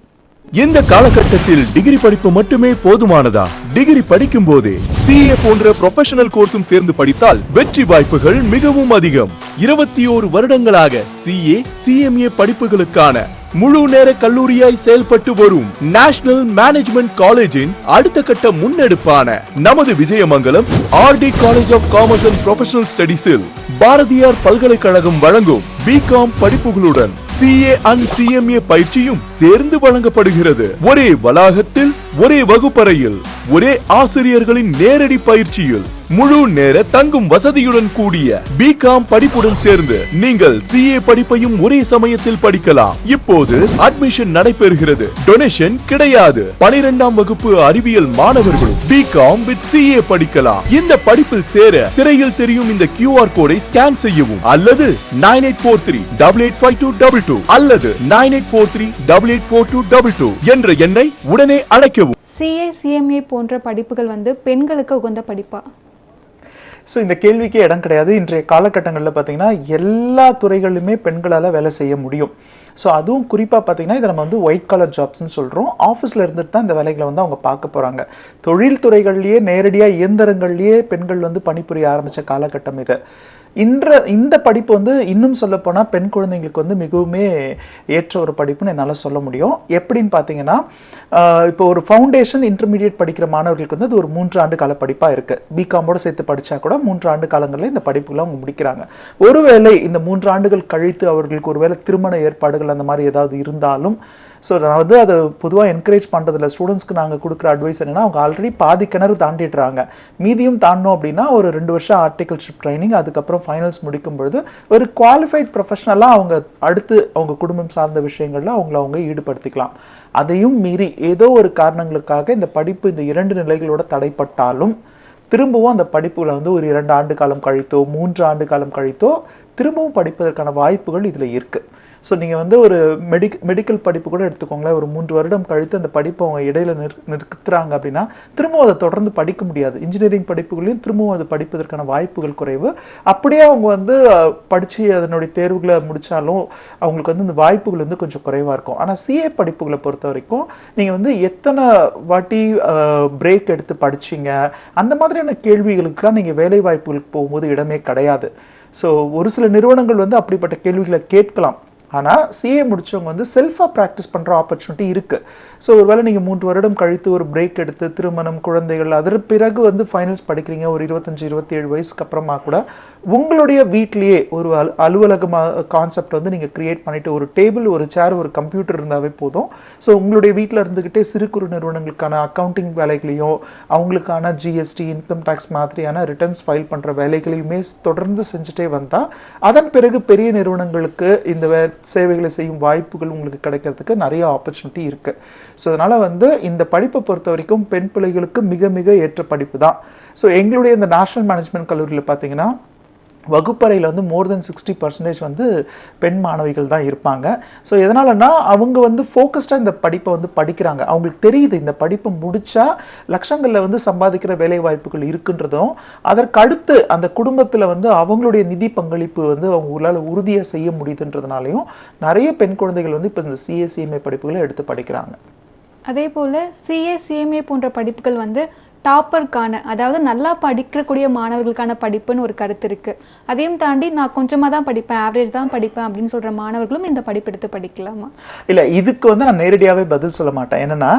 இந்த காலகட்டத்தில் டிகிரி படிப்பு மட்டுமே போதுமானதா? டிகிரி படிக்கும் போதே CA போன்ற ப்ரொஃபஷனல் கோர்ஸும் சேர்ந்து படித்தால் வெற்றி வாய்ப்புகள் மிகவும் அதிகம். 21 வருடங்களாக CA CMA படிப்புகளுக்கான முழு நேர கல்லூரியாய் செயல்பட்டு வரும் நேஷனல் மேனேஜ்மெண்ட் காலேஜின் அடுத்த கட்ட முன்னெடுப்பான நமது Vijayamangalam RD college of commerce and professional ஸ்டடீஸில் பாரதியார் பல்கலைக்கழகம் வழங்கும் பிகாம் படிப்புகளுடன் CA and CMA பயிற்சியும் சேர்ந்து வழங்கப்படுகிறது. ஒரே வளாகத்தில், ஒரே வகுப்பறையில், ஒரே ஆசிரியர்களின் நேரடி பயிற்சியில் முழு நேர தங்கும் வசதியுடன் கூடிய பிகாம் படிப்புடன் சேர்ந்து நீங்கள் சிஏ படிப்பையும் ஒரே சமயத்தில் படிக்கலாம். இப்போது அட்மிஷன் நடைபெறுகிறது. டொனேஷன் கிடையாது. 12ஆம் வகுப்பு அறிவியல் மாணவர்களும் பிகாம் வித் சிஏ படிக்கலாம். இந்த படிப்பில் சேர திரையில் தெரியும் இந்த QR கோடை ஸ்கேன் செய்யவும் அல்லது 9843885222 அல்லது 9843884222 என்ற எண்ணை உடனே அழைக்கவும். சிஏ சிஎம்ஏ போன்ற படிப்புகள் வந்து பெண்களுக்கு உகந்த படிப்பா? ஸோ இந்த கேள்விக்கே இடம் கிடையாது. இன்றைய காலகட்டங்களில் பார்த்தீங்கன்னா எல்லா துறைகளிலுமே பெண்களால் வேலை செய்ய முடியும். ஸோ அதுவும் குறிப்பாக பார்த்தீங்கன்னா இதை நம்ம வந்து ஒயிட் காலர் ஜாப்ஸ்ன்னு சொல்கிறோம். ஆஃபீஸில் இருந்துட்டு தான் இந்த வேலைகளை வந்து அவங்க பார்க்க போகிறாங்க. தொழில் துறைகள்லேயே நேரடியாக இயந்திரங்கள்லேயே பெண்கள் வந்து பணிபுரிய ஆரம்பித்த காலகட்டம் இது. இந்த படிப்பு வந்து இன்னும் சொல்ல போனால் பெண் குழந்தைங்களுக்கு வந்து மிகவுமே ஏற்ற ஒரு படிப்புன்னு என்னால் சொல்ல முடியும். எப்படின்னு பார்த்தீங்கன்னா இப்போ ஒரு ஃபவுண்டேஷன் இன்டர்மீடியட் படிக்கிற மாணவர்களுக்கு வந்து அது ஒரு 3 ஆண்டு கால படிப்பாக இருக்குது. பிகாமோட சேர்த்து படித்தா கூட 3 ஆண்டு காலங்களில் இந்த படிப்புகளை அவங்க முடிக்கிறாங்க. ஒருவேளை இந்த 3 ஆண்டுகள் கழித்து அவர்களுக்கு ஒருவேளை திருமண ஏற்பாடுகள் அந்த மாதிரி ஏதாவது இருந்தாலும், ஸோ நான் வந்து அதை பொதுவாக என்கரேஜ் பண்ணுறதில்ல. ஸ்டூடெண்ட்ஸ்க்கு நாங்கள் கொடுக்குற அட்வைஸ் என்னென்னா, அவங்க ஆல்ரெடி பாதி கிணறு தாண்டிடுறாங்க, மீதியும் தாண்டணும் அப்படின்னா ஒரு 2 வருஷம் ஆர்டிகல்ஷிப் ட்ரைனிங், அதுக்கப்புறம் ஃபைனல்ஸ் முடிக்கும் பொழுது ஒரு குவாலிஃபைட் ப்ரொஃபஷனலாக அவங்க அடுத்து அவங்க குடும்பம் சார்ந்த விஷயங்களில் அவங்க ஈடுபடுத்திக்கலாம். அதையும் மீறி ஏதோ ஒரு காரணங்களுக்காக இந்த படிப்பு இந்த 2 நிலைகளோட தடைப்பட்டாலும் திரும்பவும் அந்த படிப்புகளை வந்து ஒரு 2 ஆண்டு காலம் கழித்தோ 3 ஆண்டு காலம் கழித்தோ திரும்பவும் படிப்பதற்கான வாய்ப்புகள் இதில் இருக்குது. ஸோ நீங்கள் வந்து ஒரு மெடிக்கல் படிப்பு கூட எடுத்துக்கோங்களேன். ஒரு 3 வருடம் கழித்து அந்த படிப்பை அவங்க இடையில நிறுத்துறாங்க அப்படின்னா திரும்பவும் அதை தொடர்ந்து படிக்க முடியாது. இன்ஜினியரிங் படிப்புகளையும் திரும்பவும் அதை படிப்பதற்கான வாய்ப்புகள் குறைவு. அப்படியே அவங்க வந்து படித்து அதனுடைய தேர்வுகளை முடித்தாலும் அவங்களுக்கு வந்து இந்த வாய்ப்புகள் வந்து கொஞ்சம் குறைவாக இருக்கும். ஆனால் சிஏ படிப்புகளை பொறுத்த வரைக்கும் நீங்கள் வந்து எத்தனை வாட்டி பிரேக் எடுத்து படிச்சிங்க அந்த மாதிரியான கேள்விகளுக்கெல்லாம் நீங்கள் வேலை வாய்ப்புகளுக்கு போகும்போது இடமே கிடையாது. ஸோ ஒரு சில நிறுவனங்கள் வந்து அப்படிப்பட்ட கேள்விகளை கேட்கலாம். ஆனால் சிஏ முடித்தவங்க வந்து செல்ஃபாக ப்ராக்டிஸ் பண்ணுற ஆப்பர்ச்சுனிட்டி இருக்குது. ஸோ ஒருவேளை நீங்கள் 3 வருடம் கழித்து ஒரு பிரேக் எடுத்து திருமணம் குழந்தைகள் அதற்கு பிறகு வந்து ஃபைனல்ஸ் படிக்கிறீங்க, ஒரு 25-27 வயசுக்கு அப்புறமா கூட உங்களுடைய வீட்லேயே ஒரு அலுவலகமாக கான்செப்ட் வந்து நீங்கள் கிரியேட் பண்ணிவிட்டு ஒரு டேபிள் ஒரு சேர் ஒரு கம்ப்யூட்டர் இருந்தாவே போதும். ஸோ உங்களுடைய வீட்டில் இருந்துக்கிட்டே சிறு குறு நிறுவனங்களுக்கான அக்கௌண்டிங் வேலைகளையும் அவங்களுக்கான ஜிஎஸ்டி இன்கம் டேக்ஸ் மாதிரியான ரிட்டர்ன்ஸ் ஃபைல் பண்ணுற வேலைகளையுமே தொடர்ந்து செஞ்சுட்டே வந்தால் அதன் பிறகு பெரிய நிறுவனங்களுக்கு இந்த சேவைகளை செய்யும் வாய்ப்புகள் உங்களுக்கு கிடைக்கிறதுக்கு நிறைய ஆப்பர்ச்சுனிட்டி இருக்குது. ஸோ அதனால் வந்து இந்த படிப்பை பொறுத்த வரைக்கும் பெண் பிள்ளைகளுக்கு மிக மிக ஏற்ற படிப்பு தான். ஸோ எங்களுடைய இந்த நேஷனல் மேனேஜ்மெண்ட் கல்லூரியில் பார்த்தீங்கன்னா வகுப்பறையில் வந்து மோர் தென் 60% வந்து பெண் மாணவிகள் தான் இருப்பாங்க. ஸோ எதனாலன்னா அவங்க வந்து ஃபோக்கஸ்டாக இந்த படிப்பை வந்து படிக்கிறாங்க. அவங்களுக்கு தெரியுது இந்த படிப்பை முடித்தா லட்சங்களில் வந்து சம்பாதிக்கிற வேலை வாய்ப்புகள் இருக்குன்றதும், அதற்கு அடுத்து அந்த குடும்பத்தில் வந்து அவங்களுடைய நிதி பங்களிப்பு வந்து அவங்களால உறுதியாக செய்ய முடியுதுன்றதுனாலையும் நிறைய பெண் குழந்தைகள் வந்து இப்போ இந்த சிஏசிஎம்ஏ படிப்புகளை எடுத்து படிக்கிறாங்க. அதே போல் சிஏ சிஎம்ஏ போன்ற படிப்புகள் வந்து டாப்பருக்கான, அதாவது நல்லா படிக்கக்கூடிய மாணவர்களுக்கான படிப்புன்னு ஒரு கருத்து இருக்குது. அதையும் தாண்டி நான் கொஞ்சமாக தான் படிப்பேன், ஆவரேஜ் தான் படிப்பேன் அப்படின்னு சொல்கிற மாணவர்களும் இந்த படிப்பு எடுத்து படிக்கலாமா? இல்லை, இதுக்கு வந்து நான் நேரடியாகவே பதில் சொல்ல மாட்டேன். என்னென்னா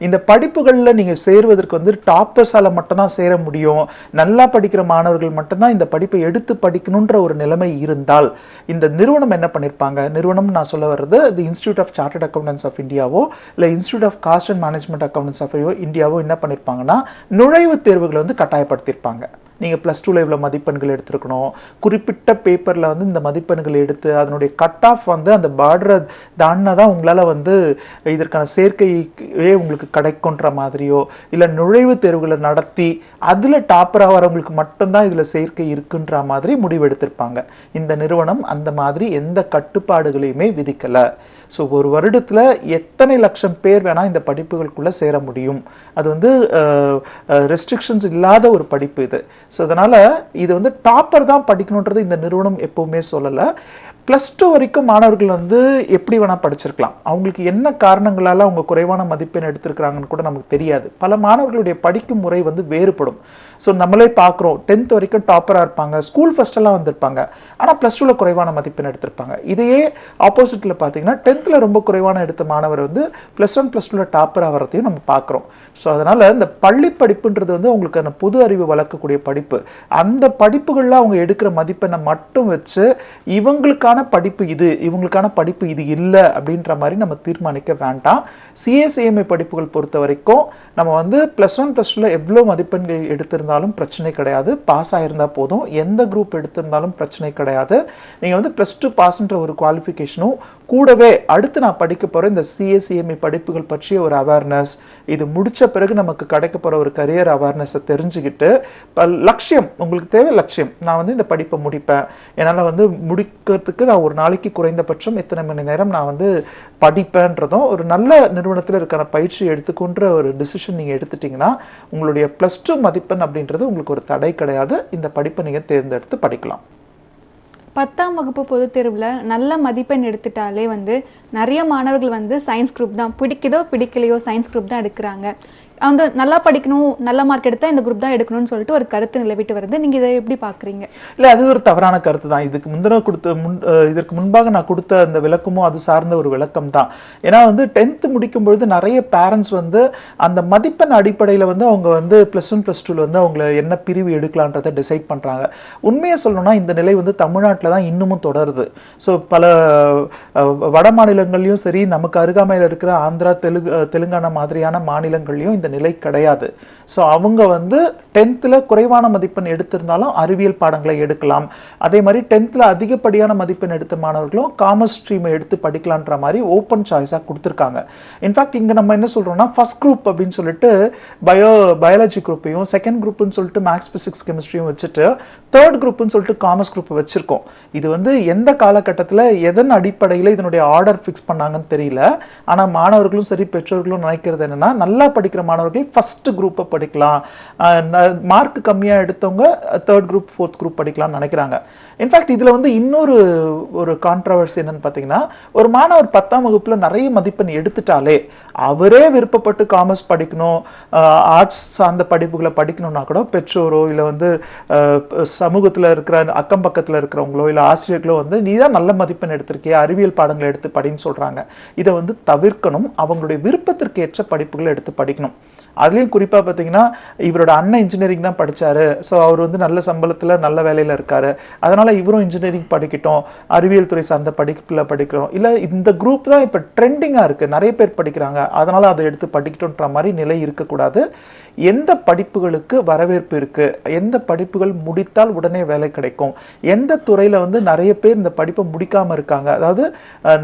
இந்த படிப்புகளில் நீங்கள் சேருவதற்கு வந்து டாப்பர்ஸால் மட்டும்தான் சேர முடியும், நல்லா படிக்கிற மாணவர்கள் மட்டும்தான் இந்த படிப்பை எடுத்து படிக்கணுன்ற ஒரு நிலைமை இருந்தால் இந்த நிறுவனம் என்ன பண்ணியிருப்பாங்க, நிறுவனம் நான் சொல்ல வர்றது the institute of chartered accountants of இந்தியாவோ இல்லை institute of cost and management accountants of இந்தியாவோ என்ன பண்ணியிருப்பாங்கன்னா நுழைவுத் தேர்வுகளை வந்து கட்டாயப்படுத்தியிருப்பாங்க. நீங்கள் +2 இவ்வளோ மதிப்பெண்கள் எடுத்துருக்கணும், குறிப்பிட்ட பேப்பரில் வந்து இந்த மதிப்பெண்கள் எடுத்து அதனுடைய கட் ஆஃப் வந்து அந்த பார்டரை தாண்டினா தான் உங்களால் வந்து இதற்கான சேர்க்கையே உங்களுக்கு கிடைக்குன்ற மாதிரியோ இல்லை நுழைவுத் தேர்வுகளை நடத்தி அதில் டாப்பராக வரவங்களுக்கு மட்டும்தான் இதில் சேர்க்கை இருக்குன்ற மாதிரி முடிவெடுத்திருப்பாங்க. இந்த நிறுவனம் அந்த மாதிரி எந்த கட்டுப்பாடுகளையுமே விதிக்கலை. ஸோ ஒரு வருடத்தில் எத்தனை லட்சம் பேர் வேணால் இந்த படிப்புகளுக்குள்ளே சேர முடியும். அது வந்து ரெஸ்ட்ரிக்ஷன்ஸ் இல்லாத ஒரு படிப்பு இது. ஸோ அதனால் இது வந்து டாப்பர் தான் படிக்கணுன்றது இந்த நிறுவனம் எப்போவுமே சொல்லலை. +2 வரைக்கும் மாணவர்கள் வந்து எப்படி வேணால் படிச்சிருக்கலாம். அவங்களுக்கு என்ன காரணங்களால் அவங்க குறைவான மதிப்பெண் எடுத்திருக்கிறாங்கன்னு கூட நமக்கு தெரியாது. பல மாணவர்களுடைய படிக்கும் முறை வந்து வேறுபடும். ஸோ நம்மளே பார்க்குறோம், 10th வரைக்கும் டாப்பராக இருப்பாங்க, ஸ்கூல் ஃபஸ்ட்டெல்லாம் வந்திருப்பாங்க, ஆனால் +2ல் குறைவான மதிப்பெண் எடுத்திருப்பாங்க. இதையே ஆப்போசிட்டில் பார்த்தீங்கன்னா 10th ரொம்ப குறைவான எடுத்த மாணவர் வந்து +1 +2ல் டாப்பராக வரதையும் நம்ம பார்க்குறோம். ஸோ அதனால் இந்த பள்ளி படிப்புன்றது வந்து அவங்களுக்கான பொது அறிவு வளர்க்கக்கூடிய படிப்பு. அந்த படிப்புகளில் அவங்க எடுக்கிற மதிப்பெண்ணை மட்டும் வச்சு இவங்களுக்கான இவங்களுக்கான படிப்பு இது, இவங்களுக்கான படிப்பு இது இல்லை அப்படின்ற மாதிரி நம்ம தீர்மானிக்க வேண்டாம். சிஏசிஎம்ஏ படிப்புகள் பொறுத்த வரைக்கும் நம்ம வந்து +1 +2ல எவ்வளோ மதிப்பெண்கள் எடுத்திருந்தாலும் பிரச்சனை கிடையாது, பாஸ் ஆயிருந்தா போதும். எந்த குரூப் எடுத்திருந்தாலும் பிரச்சனை கிடையாது. நீங்கள் வந்து +2 பாஸ்ன்ற ஒரு குவாலிஃபிகேஷனும் கூடவே அடுத்து நான் படிக்க போகிற இந்த சிஏசிஎம்ஏ படிப்புகள் பற்றிய ஒரு அவேர்னஸ், இது முடிச்ச பிறகு நமக்கு கிடைக்க போகிற ஒரு கரியர் அவேர்னஸை தெரிஞ்சுக்கிட்டு லட்சியம், உங்களுக்கு தேவை லட்சியம், நான் வந்து இந்த படிப்பை முடிப்பேன், என்னால் வந்து முடிக்கிறதுக்கு நான் ஒரு நாளைக்கு குறைந்தபட்சம் எத்தனை மணி நேரம் நான் வந்து படிப்பேன்றதும் ஒரு நல்ல நிறுவனத்தில் இருக்கிற பயிற்சி எடுத்துக்கொன்ற ஒரு டிசிஷன் நீங்கள் எடுத்துட்டீங்கன்னா உங்களுடைய +2 மதிப்பெண் அப்படின்றது உங்களுக்கு ஒரு தடை கிடையாது. இந்த படிப்பை நீங்கள் தேர்ந்தெடுத்து படிக்கலாம். 10ஆம் வகுப்பு பொதுத் தேர்வில் நல்ல மதிப்பெண் எடுத்துட்டாலே வந்து நிறைய மாணவர்கள் வந்து சயின்ஸ் குரூப் தான், பிடிக்குதோ பிடிக்கலையோ சயின்ஸ் குரூப் தான் எடுக்கிறாங்க. அவங்க நல்லா படிக்கணும், நல்ல மார்க் எடுத்தால் இந்த குரூப் தான் எடுக்கணும்னு சொல்லிட்டு ஒரு கருத்து நிலவிட்டு வருது. நீங்கள் இதை எப்படி பார்க்குறீங்க? இல்லை, அது ஒரு தவறான கருத்து தான். இதற்கு முன்பாக நான் கொடுத்த அந்த விளக்கமும் அது சார்ந்த ஒரு விளக்கம் தான். ஏன்னா வந்து 10th முடிக்கும் பொழுது நிறைய பேரண்ட்ஸ் வந்து அந்த மதிப்பெண் அடிப்படையில் வந்து அவங்க வந்து +1 +2ல வந்து அவங்கள என்ன பிரிவு எடுக்கலான்றதை டிசைட் பண்ணுறாங்க. உண்மையை சொல்லணும்னா இந்த நிலை வந்து தமிழ்நாட்டில் தான் இன்னமும் தொடருது. ஸோ பல வட மாநிலங்கள்லையும் சரி, நமக்கு அருகாமையில் இருக்கிற ஆந்திரா, தெலுங்கானா மாதிரியான மாநிலங்கள்லையும் இந்த நிலை கிடையாது. ஸோ அவங்க வந்து 10th குறைவான மதிப்பெண் எடுத்திருந்தாலும் அறிவியல் பாடங்களை எடுக்கலாம். அதே மாதிரி 10th அதிகப்படியான மதிப்பெண் எடுத்த மாணவர்களும் காமர்ஸ் ஸ்ட்ரீமை எடுத்து படிக்கலான்ற மாதிரி ஓப்பன் சாய்ஸாக கொடுத்துருக்காங்க. இன்ஃபேக்ட் இங்கே நம்ம என்ன சொல்கிறோம்னா ஃபர்ஸ்ட் குரூப் அப்படின்னு சொல்லிட்டு பயாலஜி குரூப்பையும், செகண்ட் குரூப்னு சொல்லிட்டு மேக்ஸ் பிசிக்ஸ் கெமிஸ்ட்ரியும் வச்சுட்டு தேர்ட் குரூப்னு சொல்லிட்டு காமர்ஸ் குரூப் வச்சிருக்கோம். இது வந்து எந்த காலகட்டத்தில் எதன் அடிப்படையில் இதனுடைய ஆர்டர் ஃபிக்ஸ் பண்ணாங்கன்னு தெரியல. ஆனால் மாணவர்களும் சரி, பெற்றோர்களும் நினைக்கிறது என்னன்னா நல்லா படிக்கிற மாணவர்கள் ஃபர்ஸ்ட் குரூப்பை படிக்கலாம், மார்க் கம்மியாக எடுத்தவங்க தேர்ட் குரூப், ஃபோர்த் குரூப் படிக்கலாம்னு நினைக்கிறாங்க. இன்ஃபேக்ட் இதில் வந்து இன்னொரு ஒரு கான்ட்ரவர்சி என்னன்னு பார்த்தீங்கன்னா, ஒரு மாணவர் 10ஆம் வகுப்பில் நிறைய மதிப்பெண் எடுத்துட்டாலே அவரே விருப்பப்பட்டு காமர்ஸ் படிக்கணும், ஆர்ட்ஸ் சார்ந்த படிப்புகளை படிக்கணும்னா கூட பெற்றோரோ இல்லை வந்து சமூகத்தில் இருக்கிற அக்கம் பக்கத்தில் இருக்கிறவங்களோ இல்லை ஆசிரியர்களோ வந்து நீ தான் நல்ல மதிப்பெண் எடுத்திருக்கே, அறிவியல் பாடங்களை எடுத்து படின்னு சொல்கிறாங்க. இதை வந்து தவிர்க்கணும். அவங்களுடைய விருப்பத்திற்கு ஏற்ற படிப்புகளை எடுத்து படிக்கணும். அதுலேயும் குறிப்பாக பார்த்தீங்கன்னா இவரோட அண்ணன் இன்ஜினியரிங் தான் படித்தார். ஸோ அவர் வந்து நல்ல சம்பளத்தில் நல்ல வேலையில் இருக்கார், அதனால் இவரும் இன்ஜினியரிங் படிக்கட்டும், அறிவியல் துறை சார்ந்த படிப்பில் படிக்கிறோம், இல்லை இந்த குரூப் தான் இப்போ ட்ரெண்டிங்காக இருக்குது, நிறைய பேர் படிக்கிறாங்க, அதனால் அதை எடுத்து படிக்கட்டும்ன்ற மாதிரி நிலை இருக்கக்கூடாது. எந்த படிப்புகளுக்கு வரவேற்பு இருக்குது, எந்த படிப்புகள் முடித்தால் உடனே வேலை கிடைக்கும், எந்த துறையில் வந்து நிறைய பேர் இந்த படிப்பை முடிக்காமல் இருக்காங்க, அதாவது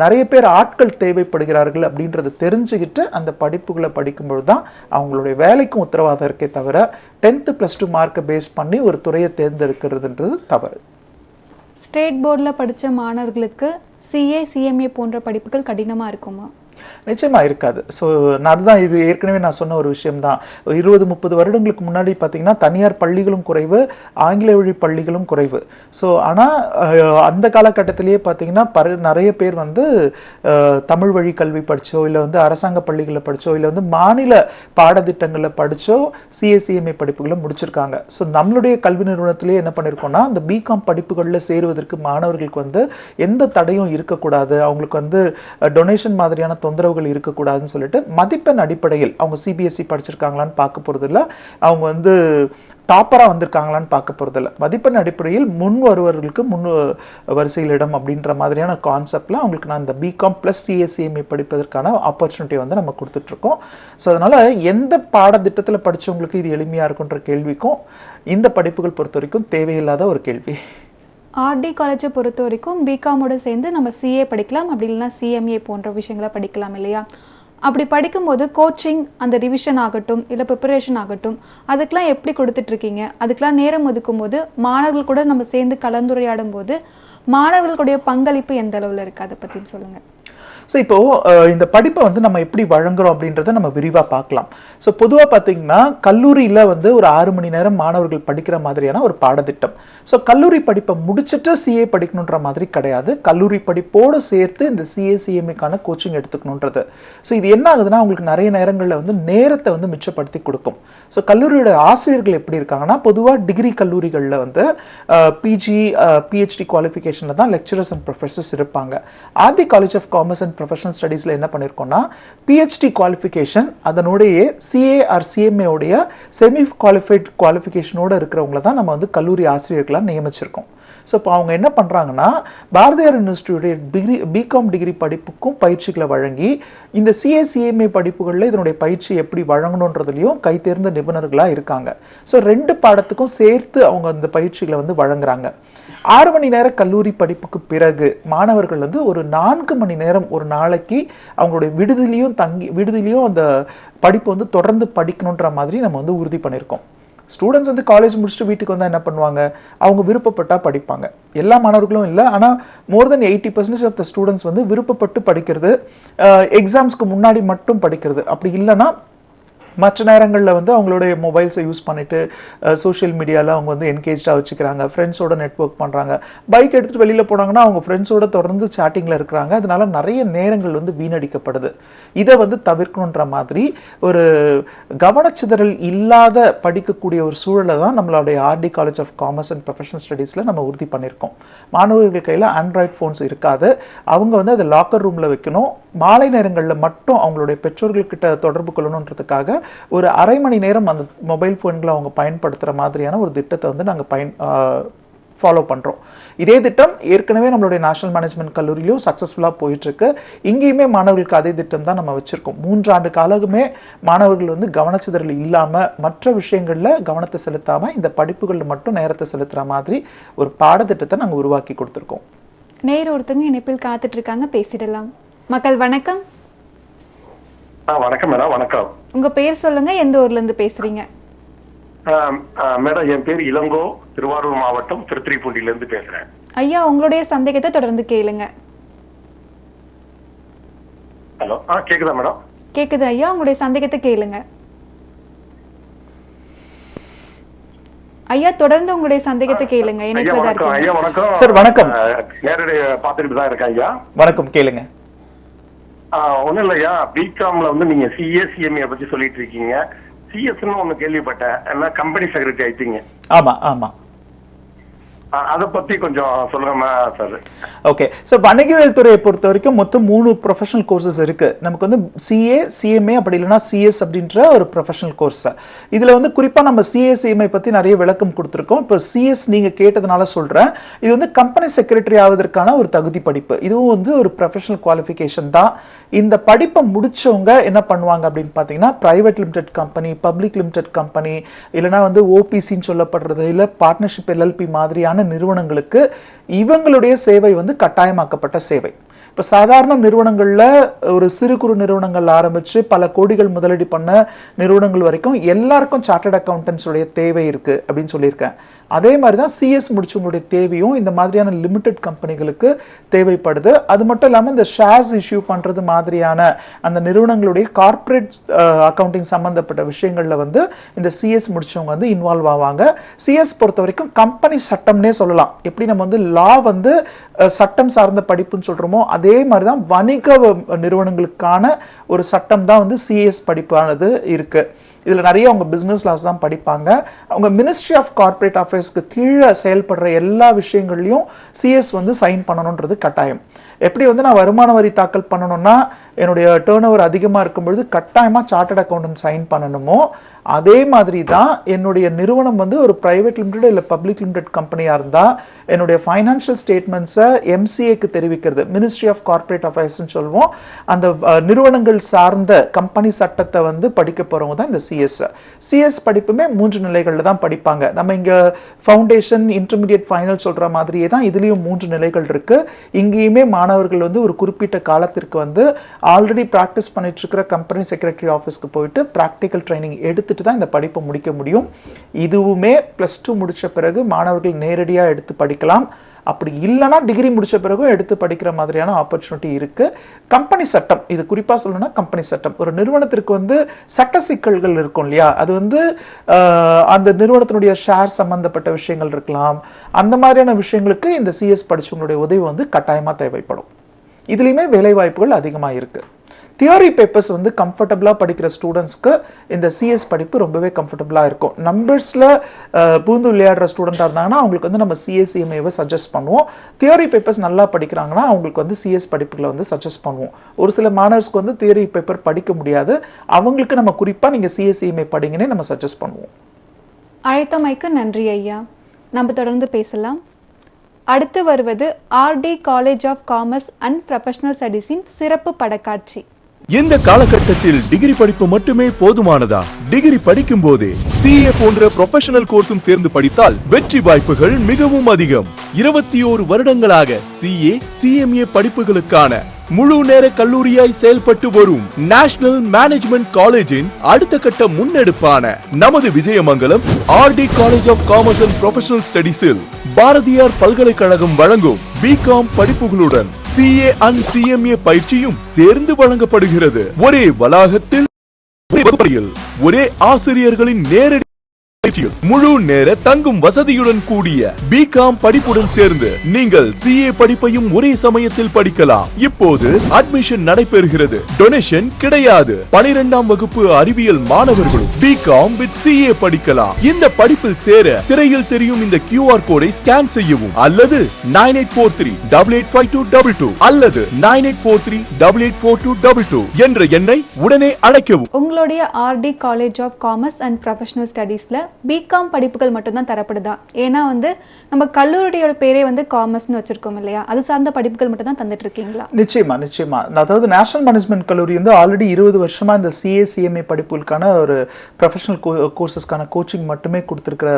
நிறைய பேர் ஆட்கள் தேவைப்படுகிறார்கள் அப்படின்றத தெரிஞ்சுக்கிட்டு அந்த படிப்புகளை படிக்கும்பொழுது தான் அவங்களுடைய வேலைக்கும் உத்தரவாதம் இருக்கே தவிர 10th +2 மார்க்கை பேஸ் பண்ணி ஒரு துறையை தேர்ந்தெடுக்கிறதுன்றது தவறு. ஸ்டேட் போர்டில் படித்த மாணவர்களுக்கு சிஏ, சிஎம்ஏ போன்ற படிப்புகள் கடினமாக இருக்குமா? நிச்சயமா இருக்காது. ஸோ அதுதான் இது ஏற்கனவே நான் சொன்ன ஒரு விஷயம் தான். 20-30 வருடங்களுக்கு முன்னாடி பார்த்தீங்கன்னா தனியார் பள்ளிகளும் குறைவு, ஆங்கில வழி பள்ளிகளும் குறைவு. ஸோ ஆனால் அந்த காலகட்டத்திலேயே பார்த்தீங்கன்னா நிறைய பேர் வந்து தமிழ் வழி கல்வி படித்தோ இல்லை வந்து அரசாங்க பள்ளிகளில் படித்தோ இல்லை வந்து மாநில பாடத்திட்டங்களில் படித்தோ சிஏசிஎம்ஏ படிப்புகளை முடிச்சிருக்காங்க. ஸோ நம்மளுடைய கல்வி நிறுவனத்திலேயே என்ன பண்ணியிருக்கோம்னா அந்த பிகாம் படிப்புகளில் சேருவதற்கு மாணவர்களுக்கு வந்து எந்த தடையும் இருக்கக்கூடாது, அவங்களுக்கு வந்து டொனேஷன் மாதிரியான தொந்தரவுகள் இருக்கக்கூடாதுன்னு சொல்லிட்டு மதிப்பெண் அடிப்படையில் அவங்க சிபிஎஸ்சி படிச்சிருக்காங்களான்னு பார்க்க போறது இல்லை, அவங்க வந்து டாப்பராக வந்திருக்காங்களான்னு பார்க்க போறது இல்லை, மதிப்பெண் அடிப்படையில் முன் வருவர்களுக்கு முன் வரிசையில் இடம் அப்படின்ற மாதிரியான கான்செப்டில் அவங்களுக்கு நான் இந்த பிகாம் + சிஏசிஎம்ஏ படிப்பதற்கான ஆப்பர்ச்சுனிட்டி வந்து நம்ம கொடுத்துட்ருக்கோம். ஸோ அதனால் எந்த பாடத்திட்டத்தில் படித்தவங்களுக்கு இது எளிமையாக இருக்குன்ற கேள்விக்கும் இந்த படிப்புகள் பொறுத்த வரைக்கும் தேவையில்லாத ஒரு கேள்வி. ஆர்டி காலேஜை பொறுத்த வரைக்கும் பிகாமோட சேர்ந்து நம்ம சிஏ படிக்கலாம், அப்படி இல்லைன்னா சிஎம்ஏ போன்ற விஷயங்களை படிக்கலாம் இல்லையா? அப்படி படிக்கும்போது கோச்சிங், அந்த ரிவிஷன் ஆகட்டும் இல்லை ப்ரிப்பரேஷன் ஆகட்டும், அதுக்கெலாம் எப்படி கொடுத்துட்ருக்கீங்க? அதுக்கெலாம் நேரம் ஒதுக்கும் போது மாணவர்கள் கூட நம்ம சேர்ந்து கலந்துரையாடும் போது மாணவர்களுடைய பங்களிப்பு எந்த அளவில் இருக்குது, அதை பற்றியும் சொல்லுங்கள். ஸோ இப்போது இந்த படிப்பை வந்து நம்ம எப்படி வழங்குறோம் அப்படின்றத நம்ம விரிவாக பார்க்கலாம். ஸோ பொதுவாக பார்த்தீங்கன்னா கல்லூரியில் வந்து ஒரு 6 மணி நேரம் மாணவர்கள் படிக்கிற மாதிரியான ஒரு பாடத்திட்டம். ஸோ கல்லூரி படிப்பை முடிச்சுட்டு சிஏ படிக்கணுன்ற மாதிரி கிடையாது, கல்லூரி படிப்போடு சேர்த்து இந்த சிஏசிஎம்ஏக்கான கோச்சிங் எடுத்துக்கணுன்றது. ஸோ இது என்ன ஆகுதுன்னா உங்களுக்கு நிறைய நேரங்களில் வந்து நேரத்தை வந்து மிச்சப்படுத்தி கொடுக்கும். ஸோ கல்லூரியோட ஆசிரியர்கள் எப்படி இருக்காங்கன்னா பொதுவாக டிகிரி கல்லூரிகளில் வந்து பிஜி, பிஹெச்டி குவாலிஃபிகேஷனில் தான் லெக்சரர்ஸ் அண்ட் ப்ரொஃபஸர்ஸ் இருப்பாங்க. RD college of commerce and professional ஸ்டடீஸில் என்ன பண்ணியிருக்கோம்னா பிஹெச்டி குவாலிஃபிகேஷன் அதனுடைய சிஏ ஆர் சிஎம்ஏ உடைய செமி குவாலிஃபைட் குவாலிஃபிகேஷனோடு இருக்கிறவங்கள தான் நம்ம வந்து கல்லூரி ஆசிரியர்களாக நியமிச்சிருக்கோம். ஸோ இப்போ அவங்க என்ன பண்ணுறாங்கன்னா பாரதியார் யூனிவர்சிட்டியுடைய பிகாம் டிகிரி படிப்புக்கும் பயிற்சிகளை வழங்கி இந்த சிஏசிஎம்ஏ படிப்புகளில் இதனுடைய பயிற்சி எப்படி வழங்கணுன்றதுலையும் கைத்தேர்ந்த நிபுணர்களாக இருக்காங்க. ஸோ 2 பாடத்துக்கும் சேர்த்து அவங்க அந்த பயிற்சிகளை வந்து வழங்குறாங்க. 6 மணி நேர கல்லூரி படிப்புக்கு பிறகு மாணவர்கள் வந்து ஒரு 4 மணி நேரம் ஒரு நாளைக்கு அவங்களுடைய விடுதிலையும் அந்த படிப்பு வந்து தொடர்ந்து படிக்கணுன்ற மாதிரி நம்ம வந்து உறுதி பண்ணியிருக்கோம். ஸ்டூடெண்ட்ஸ் வந்து காலேஜ் முடிச்சுட்டு வீட்டுக்கு வந்தால் என்ன பண்ணுவாங்க, அவங்க விருப்பப்பட்டா படிப்பாங்க. எல்லா மாணவர்களும் இல்லை, ஆனால் மோர் தென் 80% ஆஃப் த ஸ்டூடெண்ட்ஸ் வந்து விருப்பப்பட்டு படிக்கிறது, எக்ஸாம்ஸ்க்கு முன்னாடி மட்டும் படிக்கிறது. அப்படி இல்லைன்னா மற்ற நேரங்களில் வந்து அவங்களுடைய மொபைல்ஸை யூஸ் பண்ணிட்டு சோஷியல் மீடியாவில் அவங்க வந்து என்கேஜாக வச்சுக்கிறாங்க, ஃப்ரெண்ட்ஸோட நெட்வொர்க் பண்ணுறாங்க. பைக் எடுத்துகிட்டு வெளியில் போனாங்கன்னா அவங்க ஃப்ரெண்ட்ஸோட தொடர்ந்து சேட்டிங்கில் இருக்கிறாங்க. அதனால நிறைய நேரங்கள் வந்து வீணடிக்கப்படுது. இதை வந்து தவிர்க்கணுன்ற மாதிரி ஒரு கவனச்சிதறல் இல்லாத படிக்கக்கூடிய ஒரு சூழலை தான் நம்மளுடைய RD college of commerce and professional ஸ்டடீஸில் நம்ம உறுதி பண்ணியிருக்கோம். மாணவர்கள் கையில் ஆண்ட்ராய்ட் ஃபோன்ஸ் இருக்காது. அவங்க வந்து அதை லாக்கர் ரூமில் வைக்கணும். மாலை நேரங்களில் மட்டும் அவங்களுடைய பெற்றோர்கள்கிட்ட தொடர்பு கொள்ளணுன்றதுக்காக ஒரு அரை மணி நேரம் அந்த மொபைல் ஃபோன்களை அவங்க பயன்படுத்துகிற மாதிரியான ஒரு திட்டத்தை வந்து நாங்கள் ஃபாலோ பண்ணுறோம். இதே திட்டம் ஏற்கனவே நம்மளுடைய நேஷனல் மேனேஜ்மெண்ட் கல்லூரியிலும் சக்ஸஸ்ஃபுல்லாக போயிட்டுருக்கு. இங்கேயுமே மாணவர்களுக்கு அதே திட்டம் தான் நம்ம வச்சுருக்கோம். 3 ஆண்டு காலமே மாணவர்கள் வந்து கவனச்சிதறல் இல்லாமல் மற்ற விஷயங்களில் கவனத்தை செலுத்தாமல் இந்த படிப்புகளில் மட்டும் நேரத்தை செலுத்துகிற மாதிரி ஒரு பாடத்திட்டத்தை நாங்கள் உருவாக்கி கொடுத்துருக்கோம். நேர் ஒருத்தங்க இணைப்பில் காத்துட்டு இருக்காங்க, பேசிடலாம். மக்கள் வணக்கம். வணக்கம் மேடம். வணக்கம். உங்க பேர் சொல்லுங்க, எந்த ஊர்ல இருந்து பேசுறீங்க? மேடம், என் பேர் இளங்கோ, திருவாரூர் மாவட்டம் திருத்துறைப்பூண்டியில இருந்து பேசுறேன். ஐயா, உங்களுடைய சந்தேகத்தை தொடர்ந்து கேளுங்க. ஹலோ, கேக்குதா மேடம்? கேக்குது ஐயா, உங்களுடைய சந்தேகத்தை கேளுங்க. ஐயா, தொடர்ந்து உங்களுடைய சந்தேகத்தை கேளுங்க. ஐயா வணக்கம் சார். வணக்கம். நேரடி பார்த்துட்டு தான் இருக்கேன் ஐயா. வணக்கம், கேளுங்க. ஒண்ணும் இல்லையா, பிகாம்ல வந்து நீங்க சிஏசிஎம்ஏ பத்தி சொல்லிட்டு இருக்கீங்க. சிஎஸ்ன்னு ஒண்ணு கேள்விப்பட்டேன், கம்பெனி செக்ரட்டரி ஆயிட்டீங்க. ஆமா ஆமா. அதை பத்தி கொஞ்சம் சொல்லுங்க சார். ஓகே, ஸோ வணிகவியல் துறையை பொறுத்த வரைக்கும் மொத்தம் 3 ப்ரொஃபஷனல் கோர்சஸ் இருக்கு. நமக்கு வந்து சிஏ, சிஎம்ஏ, அப்படி இல்லைன்னா சிஎஸ் அப்படின்ற ஒரு ப்ரொஃபஷனல் கோர்ஸ். இதுல வந்து குறிப்பா நம்ம சிஏ சிஎம்ஏ பத்தி நிறைய விளக்கம் கொடுத்துருக்கோம். இப்போ சிஎஸ் நீங்க கேட்டதுனால சொல்றேன். இது வந்து கம்பெனி செக்ரட்டரி ஆவதற்கான ஒரு தகுதி படிப்பு. இதுவும் வந்து ஒரு ப்ரொஃபஷனல் குவாலிஃபிகேஷன் தான். இந்த படிப்பை முடிச்சவங்க என்ன பண்ணுவாங்க அப்படின்னு பார்த்தீங்கன்னா, private limited company, public limited company, இல்லைனா வந்து ஓபிசின்னு சொல்லப்படுறது, இல்லை பார்ட்னர்ஷிப் எல்எல்பி மாதிரியான நிறுவனங்களுக்கு இவங்களுடைய சேவை வந்து கட்டாயமாக்கப்பட்ட சேவை. இப்போ சாதாரண நிறுவனங்களில் ஒரு சிறு குறு நிறுவனங்கள் ஆரம்பித்து பல கோடிகள் முதலீடு பண்ண நிறுவனங்கள் வரைக்கும் எல்லாருக்கும் சார்ட்டர்ட் அக்கௌண்டன்ஸுடைய தேவை இருக்குது அப்படின்னு சொல்லியிருக்கேன். அதே மாதிரி தான் சிஎஸ் முடிச்சவங்களுடைய தேவையும் இந்த மாதிரியான லிமிடெட் கம்பெனிகளுக்கு தேவைப்படுது. அது மட்டும் இல்லாமல் இந்த ஷேர்ஸ் இஷ்யூ பண்ணுறது மாதிரியான அந்த நிறுவனங்களுடைய கார்ப்பரேட் அக்கௌண்டிங் சம்மந்தப்பட்ட விஷயங்களில் வந்து இந்த சிஎஸ் முடிச்சவங்க வந்து இன்வால்வ் ஆவாங்க. சிஎஸ் பொறுத்த வரைக்கும் கம்பெனி சட்டம்னே சொல்லலாம். எப்படி நம்ம வந்து லா வந்து சட்டம் சார்ந்த படிப்புன்னு சொல்கிறோமோ அதே மாதிரி தான் வணிக நிறுவனங்களுக்கான ஒரு சட்டம் தான் வந்து சிஎஸ் படிப்பானது இருக்குது. இதில் நிறைய அவங்க பிஸ்னஸ் லாஸ் தான் படிப்பாங்க. அவங்க மினிஸ்ட்ரி ஆஃப் கார்ப்பரேட் அஃபேர்ஸ்க்கு கீழே செயல்படுற எல்லா விஷயங்கள்லையும் சிஎஸ் வந்து சைன் பண்ணணுன்றது கட்டாயம். எப்படி வந்து நான் வருமான வரி தாக்கல் பண்ணணும்னா என்னுடைய டேர்ன் ஓவர் அதிகமாக இருக்கும்பொழுது கட்டாயமாக சார்ட்டர்ட் அக்கௌண்டன்ட் சைன் பண்ணணுமோ அதே மாதிரி தான் என்னுடைய நிறுவனம் வந்து ஒரு பிரைவேட் லிமிடெட் இல்லை பப்ளிக் லிமிடெட் கம்பெனியாக இருந்தால் என்னுடைய ஃபைனான்ஷியல் ஸ்டேட்மெண்ட்ஸை எம்சிஏக்கு தெரிவிக்கிறது, மினிஸ்ட்ரி ஆஃப் கார்ப்பரேட் அஃபேர்ஸ்ன்னு சொல்லுவோம். அந்த நிறுவனங்கள் சார்ந்த கம்பெனி சட்டத்தை வந்து படிக்க போகிறவங்க தான் இந்த சிஎஸ். சிஎஸ் படிப்புமே 3 நிலைகளில் தான் படிப்பாங்க. நம்ம இங்கே ஃபவுண்டேஷன், இன்டர்மீடியட், ஃபைனல் சொல்கிற மாதிரியே தான் இதுலேயும் 3 நிலைகள் இருக்குது. இங்கேயுமே மாணவர்கள் வந்து ஒரு குறிப்பிட்ட காலத்திற்கு வந்து ஆல்ரெடி ப்ராக்டிஸ் பண்ணிட்டு இருக்கிற கம்பெனி செக்ரட்டரி ஆஃபீஸ்க்கு போயிட்டு ப்ராக்டிக்கல் ட்ரைனிங் எடுத்துட்டு தான் இந்த படிப்பை முடிக்க முடியும். இதுவுமே +2 முடிச்ச பிறகு மாணவர்கள் நேரடியாக எடுத்து படிக்கலாம். அப்படி இல்லைனா டிகிரி முடிச்ச பிறகும் எடுத்து படிக்கிற மாதிரியான ஆப்பர்ச்சுனிட்டி இருக்கு. கம்பெனி சட்டம், இது குறிப்பாக சொல்லணும்னா கம்பெனி சட்டம், ஒரு நிறுவனத்திற்கு வந்து சட்ட சிக்கல்கள் இருக்கும் இல்லையா, அது வந்து அந்த நிறுவனத்தினுடைய ஷேர் சம்பந்தப்பட்ட விஷயங்கள் இருக்கலாம். அந்த மாதிரியான விஷயங்களுக்கு இந்த சிஎஸ் படிச்சவங்களுடைய உதவி வந்து கட்டாயமாக தேவைப்படும். இதுலேயுமே வேலை வாய்ப்புகள் அதிகமாக இருக்கு. தியரி பேப்பர்ஸ் வந்து கம்ஃபர்டபுளாக படிக்கிற ஸ்டூடெண்ட்ஸ்க்கு இந்த சிஎஸ் படிப்பு ரொம்பவே கம்ஃபர்டபுளாக இருக்கும். நம்பர்ஸில் பூந்து விளையாடுற ஸ்டூடெண்ட்டாக இருந்தாங்கன்னா அவங்களுக்கு வந்து நம்ம சிஎஸ்சிஎம்ஏவை சஜஸ்ட் பண்ணுவோம். தியரி பேப்பர்ஸ் நல்லா படிக்கிறாங்கன்னா அவங்களுக்கு வந்து சிஎஸ் படிப்புகளை வந்து சஜஸ்ட் பண்ணுவோம். ஒரு சில மாணவர்ஸ்க்கு வந்து தியரி பேப்பர் படிக்க முடியாது, அவங்களுக்கு நம்ம குறிப்பாக நீங்கள் சிஎஸ்சிஎம்ஏ படிங்கன்னே நம்ம சஜஸ்ட் பண்ணுவோம். அழைத்தமைக்கு நன்றி ஐயா. நம்ம தொடர்ந்து பேசலாம். அடுத்து வருவது RD college of commerce and professional ஸ்டடீஸின் சிறப்பு படக்காட்சி. இந்த காலகட்டத்தில் டிகிரி படிப்பு மட்டுமே போதுமானதா? டிகிரி படிக்கும் போதே சிஏ போன்ற ப்ரொஃபஷனல் கோர்ஸும் சேர்ந்து படித்தால் வெற்றி வாய்ப்புகள் மிகவும் அதிகம். 21 வருடங்களாக சிஏ சிஎம்ஏ படிப்புகளுக்கான முழு நேர கல்லூரியாய் செயல்பட்டு வரும் நேஷனல் மேனேஜ்மெண்ட் காலேஜின் அடுத்த கட்ட முன்னெடுப்பான நமது Vijayamangalam RD college of commerce and professional ஸ்டடீஸில் பாரதியார் பல்கலைக்கழகம் வழங்கும் பிகாம் படிப்புகளுடன் சிஏ அண்ட் சிஎம்ஏ பயிற்சியும் சேர்ந்து வழங்கப்படுகிறது. ஒரே வளாகத்தில் ஒரே ஆசிரியர்களின் நேரடி முழு நேர தங்கும் வசதியுடன் கூடிய பிகாம் படிப்புடன் சேர்ந்து நீங்கள் சிஏ படிப்பையும் ஒரே சமயத்தில் படிக்கலாம். இப்போது அட்மிஷன் நடைபெறுகிறது. டொனேஷன் கிடையாது. 12ஆம் வகுப்பு அறிவியல் மாணவர்களும் பிகாம் வித் சிஏ படிக்கலாம். இந்த படிப்பில் சேர திரையில் தெரியும் இந்த QR கோடை ஸ்கேன் செய்யவும் அல்லது 9843885222 அல்லது 9843884222 என்ற எண்ணை உடனே அழைக்கவும். உங்களுடைய RD college of commerce and professional ஸ்டடீஸ்ல பிகாம் படிப்புகள் மட்டும்தான் தரப்படுதா? ஏன்னா நம்ம கல்லூரியோட பேரே காமர்ஸ்னு வச்சிருக்கோம் இல்லையா, அது சார்ந்த படிப்புகள் மட்டும் தான் தந்துட்டு இருக்கீங்களா? நிச்சயமா. அதாவது நேஷனல் மேனேஜ்மெண்ட் கல்லூரி ஆல்ரெடி 20 வருஷமா இந்த சிஏ சிஎம்ஏ படிப்புகளுக்கான ஒரு ப்ரொஃபஷனல் கோர்சஸ்க்கான கோச்சிங் மட்டுமே கொடுத்திருக்கிற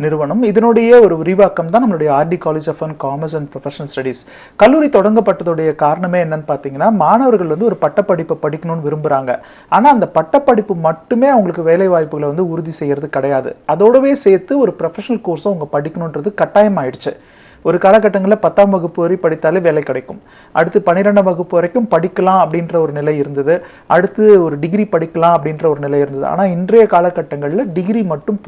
நிறுவனம். இதனுடைய ஒரு விரிவாக்கம் தான் நம்மளுடைய RD college of commerce and professional Studies. கல்லூரி தொடங்கப்பட்டதுடைய காரணமே என்னன்னு பாத்தீங்கன்னா, மாணவர்கள் ஒரு பட்டப்படிப்பை படிக்கணும்னு விரும்புறாங்க. ஆனா அந்த பட்டப்படிப்பு மட்டுமே அவங்களுக்கு வேலை வாய்ப்புகளை உறுதி செய்யறது கிடையாது. அதோடவே சேர்த்து ஒரு ப்ரொஃபஷனல் கோர்ஸை அவங்க படிக்கணுன்றது கட்டாயம் ஆயிடுச்சு. ஒரு காலகட்டங்களில் 10ஆம் வகுப்பு வரை படித்தாலே வேலை கிடைக்கும். அடுத்து 12ஆம் வகுப்பு வரைக்கும் படிக்கலாம் அப்படின்ற ஒரு நிலை இருந்தது. அடுத்து ஒரு டிகிரி படிக்கலாம் அப்படின்ற ஒரு நிலை இருந்தது. ஆனால் இன்றைய காலகட்டங்களில் டிகிரி மட்டும்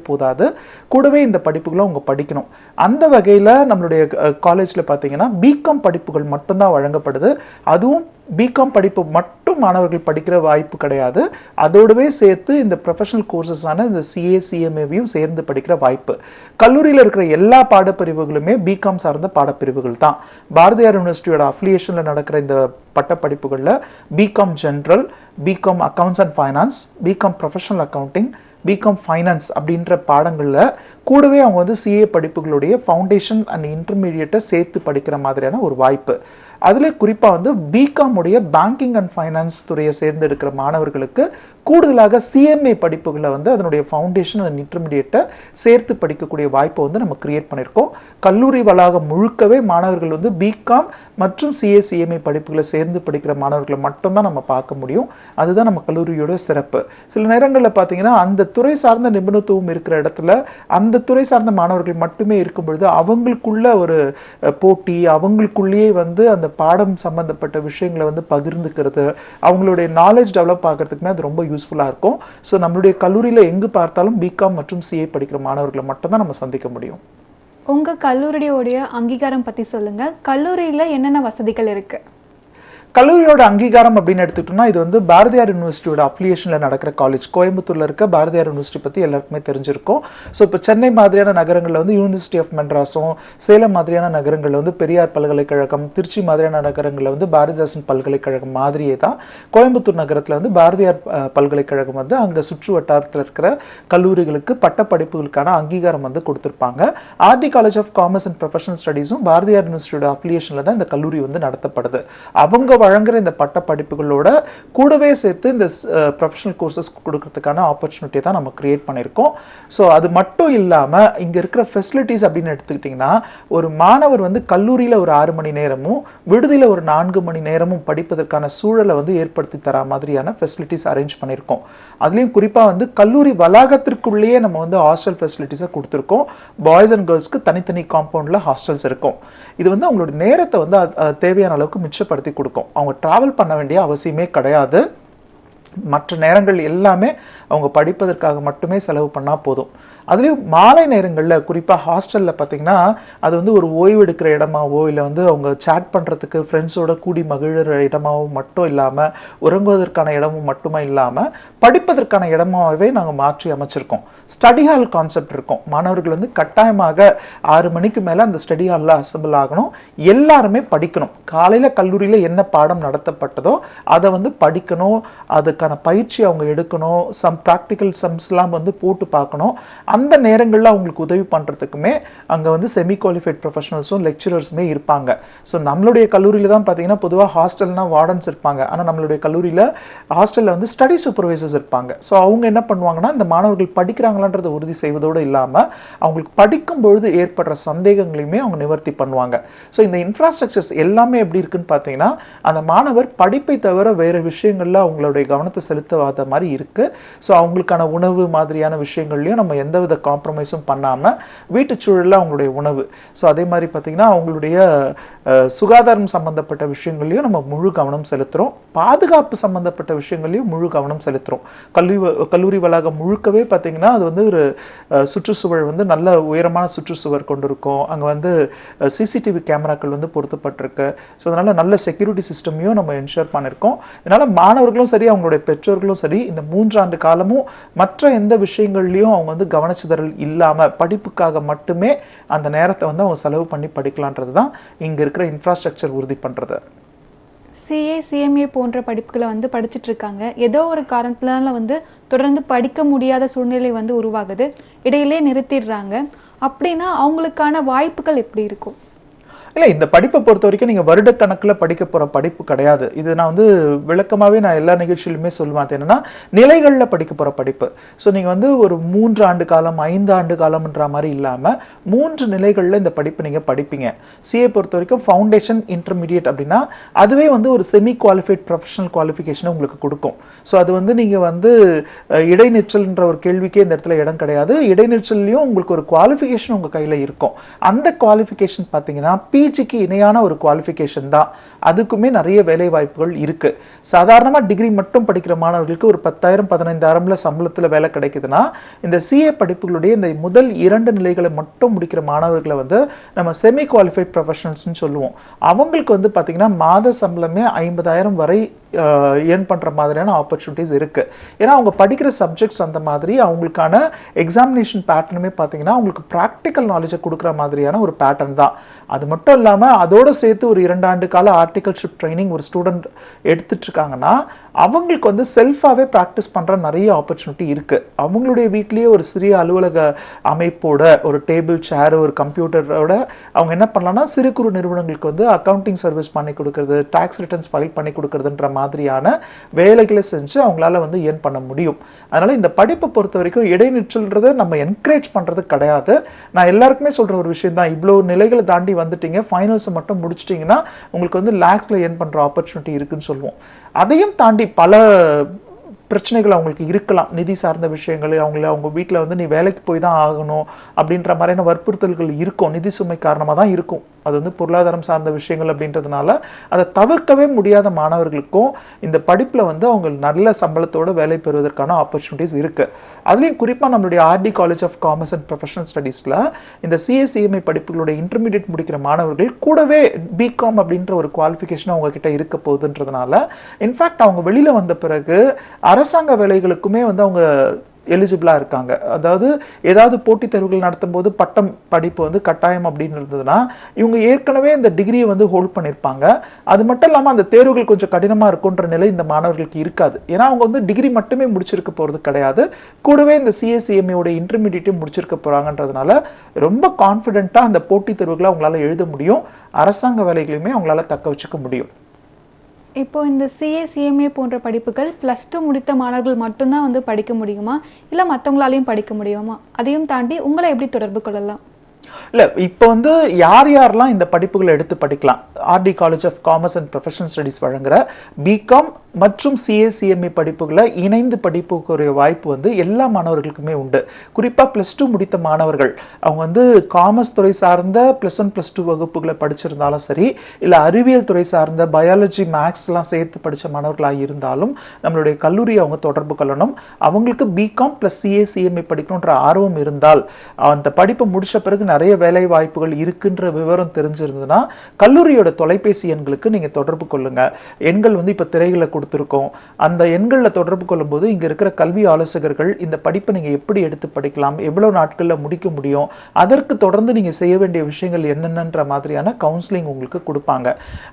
போதாது, கூடவே இந்த படிப்புகளை அவங்க படிக்கணும். அந்த வகையில் நம்மளுடைய காலேஜில் பார்த்தீங்கன்னா பிகாம் படிப்புகள் மட்டும்தான் வழங்கப்படுது. அதுவும் பிகாம் படிப்பு மட்டும் மாணவர்கள் படிக்கிற வாய்ப்பு கிடையாது. அதோடவே சேர்த்து இந்த ப்ரொஃபஷனல் கோர்சஸான இந்த சிஏ சிஎம்ஏவையும் சேர்ந்து படிக்கிற வாய்ப்பு. கல்லூரியில் இருக்கிற எல்லா பாடப்பிரிவுகளுமே பிகாம் சார்ந்த பாடப்பிரிவுகள் தான். பாரதியார் யூனிவர்சிட்டியோட அஃபிலியேஷன்ல நடக்கிற இந்த பட்டப்படிப்புகளில் BCom general, BCom accounts and finance, BCom professional accounting, BCom finance அப்படின்ற பாடங்களில் கூடவே அவங்க சிஏ படிப்புகளுடைய ஃபவுண்டேஷன் அண்ட் இன்டர்மீடியேட்டை சேர்த்து படிக்கிற மாதிரியான ஒரு வாய்ப்பு. அதில் குறிப்பாக பிகாம் உடைய பேங்கிங் அண்ட் ஃபைனான்ஸ் துறையை சேர்ந்தெடுக்கிற மாணவர்களுக்கு கூடுதலாக சிஎம்ஏ படிப்புகளை அதனுடைய ஃபவுண்டேஷன் அண்ட் இன்டர்மீடியேட்டை சேர்த்து படிக்கக்கூடிய வாய்ப்பை நம்ம கிரியேட் பண்ணியிருக்கோம். கல்லூரி வளாகம் முழுக்கவே மாணவர்கள் பிகாம் மற்றும் சிஏ சிஎம்ஏ படிப்புகளை சேர்ந்து படிக்கிற மாணவர்களை மட்டும்தான் நம்ம பார்க்க முடியும். அதுதான் நம்ம கல்லூரியோட சிறப்பு. சில நேரங்களில் பார்த்தீங்கன்னா அந்த துறை சார்ந்த நிபுணத்துவம் இருக்கிற இடத்துல அந்த துறை சார்ந்த மாணவர்கள் மட்டுமே இருக்கும் பொழுது அவங்களுக்குள்ள ஒரு போட்டி, அவங்களுக்குள்ளேயே அந்த பாடம் சம்பந்தப்பட்ட விஷயங்களை பகிர்ந்துக்கிறது, அவங்களுடைய நாலேஜ் டெவலப் ஆகிறதுக்குமே அது ரொம்ப யூஸ்ஃபுல்லாக இருக்கும். ஸோ நம்மளுடைய கல்லூரியில் எங்கு பார்த்தாலும் பிகாம் மற்றும் சிஏ படிக்கிற மாணவர்களை மட்டும்தான் நம்ம சந்திக்க முடியும். உங்க கல்லூரியோடைய அங்கீகாரம் பத்தி சொல்லுங்க. கல்லூரியில என்னென்ன வசதிகள் இருக்கு? கல்லூரியோட அங்கீகாரம் அப்படின்னு எடுத்துக்கிட்டோம்னா, இது பாரதியார் யூனிவர்சிட்டியோட அப்ளிகேஷன்ல நடக்கிற காலேஜ். கோயம்புத்தூர்ல இருக்க பாரதியார் யூனிவர்சிட்டி பத்தி எல்லாருக்குமே தெரிஞ்சிருக்கும். ஸோ இப்போ சென்னை மாதிரியான நகரங்களில் யூனிவர்சிட்டி ஆஃப் மெட்ராஸும், சேலம் மாதிரியான நகரங்களில் பெரியார் பல்கலைக்கழகம், திருச்சி மாதிரியான நகரங்களில் பாரதிதாசன் பல்கலைக்கழகம் மாதிரியே தான் கோயம்புத்தூர் நகரத்தில் பாரதியார் பல்கலைக்கழகம் அங்கே சுற்று வட்டாரத்தில் இருக்கிற கல்லூரிகளுக்கு பட்டப்படிப்புகளுக்கான அங்கீகாரம் கொடுத்திருப்பாங்க. RD college of commerce and professional ஸ்டடீஸும் பாரதியார் யூனிவர்சிட்டியோட அப்ளிகேஷன்ல தான் இந்த கல்லூரி நடத்தப்படுது. அவங்க வழங்குற இந்த பட்ட படிப்புகளோட கூடவே சேர்த்து இந்த ப்ரொஃபஷனல் கோர்சஸ் கொடுக்கறதுக்கான ஆப்பர்ச்சுனிட்டி தான் நம்ம கிரியேட் பண்ணியிருக்கோம். ஸோ அது மட்டும் இல்லாமல் இங்கே இருக்கிற ஃபெசிலிட்டிஸ் அப்படின்னு எடுத்துக்கிட்டிங்கன்னா, ஒரு மாணவர் கல்லூரியில் ஒரு 6 மணி நேரமும் விடுதியில் ஒரு 4 மணி நேரமும் படிப்பதற்கான சூழலை ஏற்படுத்தி தர மாதிரியான ஃபெசிலிட்டிஸ் அரேஞ்ச் பண்ணியிருக்கோம். அதுலேயும் குறிப்பாக கல்லூரி வளாகத்திற்குள்ளேயே நம்ம ஹாஸ்டல் ஃபெசிலிட்டிஸை கொடுத்துருக்கோம். பாய்ஸ் அண்ட் கேர்ள்ஸ்க்கு தனித்தனி காம்பவுண்டில் ஹாஸ்டல்ஸ் இருக்கும். இது அவங்களோட நேரத்தை தேவையான அளவுக்கு மிச்சப்படுத்தி கொடுக்கும். அவங்க டிராவல் பண்ண வேண்டிய அவசியமே கிடையாது. மற்ற நேரங்கள் எல்லாமே அவங்க படிப்பதற்காக மட்டுமே செலவு பண்ணா போதும். அதுலேயும் மாலை நேரங்களில் குறிப்பாக ஹாஸ்டலில் பார்த்தீங்கன்னா, அது ஒரு ஓய்வு எடுக்கிற இடமாவோ இல்லை அவங்க சேட் பண்ணுறதுக்கு ஃப்ரெண்ட்ஸோட கூடி மகிழ்கிற இடமாவோ மட்டும் இல்லாமல், உறங்குவதற்கான இடமும் மட்டுமே இல்லாமல் படிப்பதற்கான இடமாகவே நாங்கள் மாற்றி அமைச்சிருக்கோம். ஸ்டடி ஹால் கான்செப்ட் இருக்கும். மாணவர்கள் கட்டாயமாக 6 மணிக்கு மேலே அந்த ஸ்டடி ஹாலில் அசம்பிள் ஆகணும். எல்லாருமே படிக்கணும். காலையில் கல்லூரியில் என்ன பாடம் நடத்தப்பட்டதோ அதை படிக்கணும். அதுக்கான பயிற்சி அவங்க எடுக்கணும். சம் ப்ராக்டிக்கல் சம்ஸ்லாம் போட்டு பார்க்கணும். அந்த நேரங்கள்ல அவங்களுக்கு உதவி பண்றதுக்குமே அங்க வந்து செமி குவாலிஃபைட் ப்ரொஃபஷனல்ஸும் லெக்சரர்ஸுமே இருப்பாங்க. ஸோ நம்மளுடைய கல்லூரியில தான் பார்த்தீங்கன்னா பொதுவாக ஹாஸ்டல்னா வார்டன்ஸ் இருப்பாங்க. ஆனால் நம்மளுடைய கல்லூரியில் ஹாஸ்டலில் வந்து ஸ்டடி சூப்பர்வைசர்ஸ் இருப்பாங்க. ஸோ அவங்க என்ன பண்ணுவாங்கன்னா இந்த மாணவர்கள் படிக்கிறாங்களான்றதை உறுதி செய்வதோடு இல்லாமல் அவங்களுக்கு படிக்கும் பொழுது ஏற்படுற சந்தேகங்களையுமே அவங்க நிவர்த்தி பண்ணுவாங்க. ஸோ இந்த இன்ஃப்ராஸ்ட்ரக்சர்ஸ் எல்லாமே எப்படி இருக்குன்னு பார்த்தீங்கன்னா அந்த மாணவர் படிப்பை தவிர வேறு விஷயங்கள்ல அவங்களுடைய கவனத்தை செலுத்தாத மாதிரி இருக்கு. ஸோ அவங்களுக்கான உணவு மாதிரியான விஷயங்கள்லையும் நம்ம எந்தவித காம்ப்ரமைஸும் பண்ணாமல் வீட்டு சூழலில் அவங்களுடைய உணவு, ஸோ அதே மாதிரி பார்த்தீங்கன்னா அவங்களுடைய சுகாதாரம் சம்பந்தப்பட்ட விஷயங்களையும் நம்ம முழு கவனம் செலுத்துகிறோம். பாதுகாப்பு சம்பந்தப்பட்ட விஷயங்களையும் முழு கவனம் செலுத்துகிறோம். கல்லூரி வளாகம் முழுக்கவே பார்த்தீங்கன்னா அது வந்து ஒரு சுற்றுச்சுவர் வந்து நல்ல உயரமான சுற்றுச்சுவர் கொண்டிருக்கும். அங்கே வந்து சிசிடிவி கேமராக்கள் வந்து பொருத்தப்பட்டிருக்கு. ஸோ அதனால நல்ல செக்யூரிட்டி சிஸ்டமையும் நம்ம என்ஷூர் பண்ணியிருக்கோம். இதனால மாணவர்களும் சரி அவங்களுடைய பெற்றோர்களும் சரி இந்த 3 ஆண்டு காலமும் மற்ற எந்த விஷயங்கள்லையும் அவங்க வந்து கவனச்சிதறல் இல்லாமல் படிப்புக்காக மட்டுமே அந்த நேரத்தை வந்து அவங்க செலவு பண்ணி படிக்கலான்றது தான் இங்கே இருக்கிற இன்ஃப்ராஸ்ட்ரக்சர் உறுதி பண்ணுறது. சிஏ சிஎம்ஏ போன்ற படிப்புகளை வந்து படிச்சுட்டு இருக்காங்க. ஏதோ ஒரு காரணத்தினால வந்து தொடர்ந்து படிக்க முடியாத சூழ்நிலை வந்து உருவாகுது, இடையிலே நிறுத்திடுறாங்க. அப்படின்னா அவங்களுக்கான வாய்ப்புகள் எப்படி இருக்கும்? இல்லை, இந்த படிப்பை பொறுத்த வரைக்கும் நீங்கள் வருடக்கணக்கில் படிக்க போகிற படிப்பு கிடையாது. இது நான் வந்து விளக்கமாகவே நான் எல்லா நிகழ்ச்சியிலுமே சொல்லுவேன். அது என்னன்னா நிலைகளில் படிக்க போகிற படிப்பு. ஸோ நீங்கள் வந்து ஒரு 3 ஆண்டு காலம் 5 ஆண்டு காலம்ன்ற மாதிரி இல்லாமல் 3 நிலைகளில் இந்த படிப்பு நீங்கள் படிப்பீங்க. சிஏ பொறுத்த வரைக்கும் ஃபவுண்டேஷன், இன்டர்மீடியட் அப்படின்னா அதுவே வந்து ஒரு செமி குவாலிஃபைட் ப்ரொஃபஷனல் குவாலிஃபிகேஷனை உங்களுக்கு கொடுக்கும். ஸோ அது வந்து நீங்கள் வந்து இடைநிற்றல்ன்ற ஒரு கேள்விக்கே இந்த இடத்துல இடம் கிடையாது. இடைநிற்றல்லையும் உங்களுக்கு ஒரு குவாலிஃபிகேஷன் உங்கள் கையில் இருக்கும். அந்த குவாலிஃபிகேஷன் பார்த்தீங்கன்னா பிஜிக்கு இணையான ஒரு குவாலிஃபிகேஷன் தான். அதுக்குமே நிறைய வேலை வாய்ப்புகள் இருக்கு. சாதாரணமாக டிகிரி மட்டும் படிக்கிற மாணவர்களுக்கு ஒரு 10,000-15,000 சம்பளத்தில் வேலை கிடைக்குதுன்னா இந்த சிஏ படிப்புகளுடைய இந்த முதல் 2 நிலைகளை மட்டும் முடிக்கிற மாணவர்களை வந்து நம்ம செமி குவாலிஃபைட் ப்ரொஃபஷனல்ஸ்னு சொல்லுவோம். அவங்களுக்கு வந்து பார்த்தீங்கன்னா மாத சம்பளமே 50,000 வரை ஏர்ன் பண்ணுற மாதிரியான ஆப்பர்ச்சுனிட்டிஸ் இருக்கு. ஏன்னா அவங்க படிக்கிற சப்ஜெக்ட்ஸ் அந்த மாதிரி அவங்களுக்கான எக்ஸாமினேஷன் பேட்டர்னுமே பார்த்தீங்கன்னா அவங்களுக்கு ப்ராக்டிக்கல் நாலேஜை கொடுக்குற மாதிரியான ஒரு பேட்டர்ன் தான். அது மட்டும் இல்லாமல் அதோடு சேர்த்து ஒரு 2 ஆண்டு கால ஆர்டிகல்ஷிப் ட்ரைனிங் ஒரு ஸ்டூடெண்ட் எடுத்துட்டு இருக்காங்கன்னா அவங்களுக்கு வந்து செல்ஃபாகவே ப்ராக்டிஸ் பண்ணுற நிறைய ஆப்பர்ச்சுனிட்டி இருக்குது. அவங்களுடைய வீட்லேயே ஒரு சிறிய அலுவலக அமைப்போட ஒரு டேபிள், சேர், ஒரு கம்ப்யூட்டரோட அவங்க என்ன பண்ணலாம்னா சிறு குறு நிறுவனங்களுக்கு வந்து அக்கௌண்டிங் சர்வீஸ் பண்ணி கொடுக்கறது, டாக்ஸ் ரிட்டர்ன்ஸ் ஃபைல் பண்ணி கொடுக்கறதுன்ற மாதிரியான வேலைகளை செஞ்சு அவங்களால வந்து ஏர்ன் பண்ண முடியும். அதனால இந்த படிப்பை பொறுத்த வரைக்கும் இடைநிற்றல்ன்றதை நம்ம என்கரேஜ் பண்ணுறது கிடையாது. நான் எல்லாருக்குமே சொல்கிற ஒரு விஷயம் தான், இவ்வளோ நிலைகளை தாண்டி வந்துட்டீங்க, ஃபைனல்ஸை மட்டும் முடிச்சிட்டிங்கன்னா உங்களுக்கு வந்து லேக்ஸில் ஏர்ன் பண்ணுற ஆப்பர்ச்சுனிட்டி இருக்குன்னு சொல்லுவோம். அதையும் தாண்டி பல பிரச்சனைகள் அவங்களுக்கு இருக்கலாம். நிதி சார்ந்த விஷயங்கள், அவங்க வீட்டில் வந்து நீ வேலைக்கு போய் தான் ஆகணும் அப்படின்ற மாதிரியான வற்புறுத்தல்கள் இருக்கும். நிதி சுமை காரணமாக தான் இருக்கும். அது வந்து பொருளாதாரம் சார்ந்த விஷயங்கள் அப்படின்றதுனால அதை தவிர்க்கவே முடியாத மாணவர்களுக்கும் இந்த படிப்பில் வந்து அவங்க நல்ல சம்பளத்தோட வேலை பெறுவதற்கான ஆப்பர்ச்சுனிட்டிஸ் இருக்கு. அதுலேயும் குறிப்பாக நம்மளுடைய RD college of commerce and professional ஸ்டடீஸில் இந்த சிஎஸ்சிஎம்ஐ படிப்புகளுடைய இன்டர்மீடியட் முடிக்கிற மாணவர்கள் கூடவே பிகாம் அப்படின்ற ஒரு குவாலிஃபிகேஷன் அவங்க கிட்ட இருக்க போகுதுன்றதுனால இன்ஃபேக்ட் அவங்க வெளியில் வந்த பிறகு அரசாங்க வேலைகளுக்குமே வந்து அவங்க எலிஜிபிளாக இருக்காங்க. அதாவது ஏதாவது போட்டித் தேர்வுகள் நடத்தும் போது பட்டம் படிப்பு வந்து கட்டாயம் அப்படின்னு இருந்ததுன்னா இவங்க ஏற்கனவே இந்த டிகிரியை வந்து ஹோல்ட் பண்ணியிருப்பாங்க. அது மட்டும் இல்லாமல் அந்த தேர்வுகள் கொஞ்சம் கடினமாக இருக்குன்ற நிலை இந்த மாணவர்களுக்கு இருக்காது. ஏன்னா அவங்க வந்து டிகிரி மட்டுமே முடிச்சிருக்க போகிறது கிடையாது, கூடவே இந்த சிஎஸ்சிஎம்ஏயோட இன்டர்மீடியட்டையும் முடிச்சிருக்க போகிறாங்கன்றதுனால ரொம்ப கான்ஃபிடென்ட்டாக அந்த போட்டித் தேர்வுகளை அவங்களால எழுத முடியும். அரசாங்க வேலைகளையுமே அவங்களால தக்க வச்சுக்க முடியும். இப்போ இந்த சிஏ சிஎம்ஏ போன்ற படிப்புகள் +2 முடித்த மாணவர்கள் மட்டும்தான் வந்து படிக்க முடியுமா, இல்லை மற்றவங்களாலையும் படிக்க முடியுமா? அதையும் தாண்டி உங்களை எப்படி தொடர்பு கொள்ளலாம்? இல்லை, இப்போ வந்து யாரெல்லாம் இந்த படிப்புகளை எடுத்து படிக்கலாம்? RD college of commerce and professional studies வழங்குற பிகாம் மற்றும் சிஏசிஎம்ஏ படிப்புகளை இணைந்து படிப்புக்குரிய வாய்ப்பு வந்து எல்லா மாணவர்களுக்குமே உண்டு. குறிப்பாக +2 முடித்த மாணவர்கள் அவங்க வந்து காமர்ஸ் துறை சார்ந்த +1 +2 வகுப்புகளை படிச்சிருந்தாலும் சரி, இல்லை அறிவியல் துறை சார்ந்த பயாலஜி, மேக்ஸ்லாம் சேர்த்து படித்த மாணவர்களாக இருந்தாலும் நம்மளுடைய கல்லூரியை அவங்க தொடர்பு கொள்ளணும். அவங்களுக்கு பிகாம் + சிஏசிஎம்ஏ படிக்கணுன்ற ஆர்வம் இருந்தால் அந்த படிப்பை முடிச்ச பிறகு நிறைய வேலை வாய்ப்புகள் இருக்குன்ற விவரம் தெரிஞ்சிருந்ததுன்னா கல்லூரியோட தொலைபேசி எண்களுக்கு நீங்க தொடர்பு கொள்ளுங்க. எண்கள் வந்து இப்ப திரைகளை கொடுத்துருக்கோம். அந்த எண்களில் தொடர்பு கொள்ளும்போது இங்க இருக்கிற கல்வி ஆலோசகர்கள் இந்த படிப்பை நீங்க எப்படி எடுத்து படிக்கலாம், எவ்வளவு நாட்கள்ல முடிக்க முடியும், அதற்கு தொடர்ந்து நீங்க செய்ய வேண்டிய விஷயங்கள் என்னென்னன்ற மாதிரியான கவுன்சிலிங் உங்களுக்கு கொடுப்பாங்க.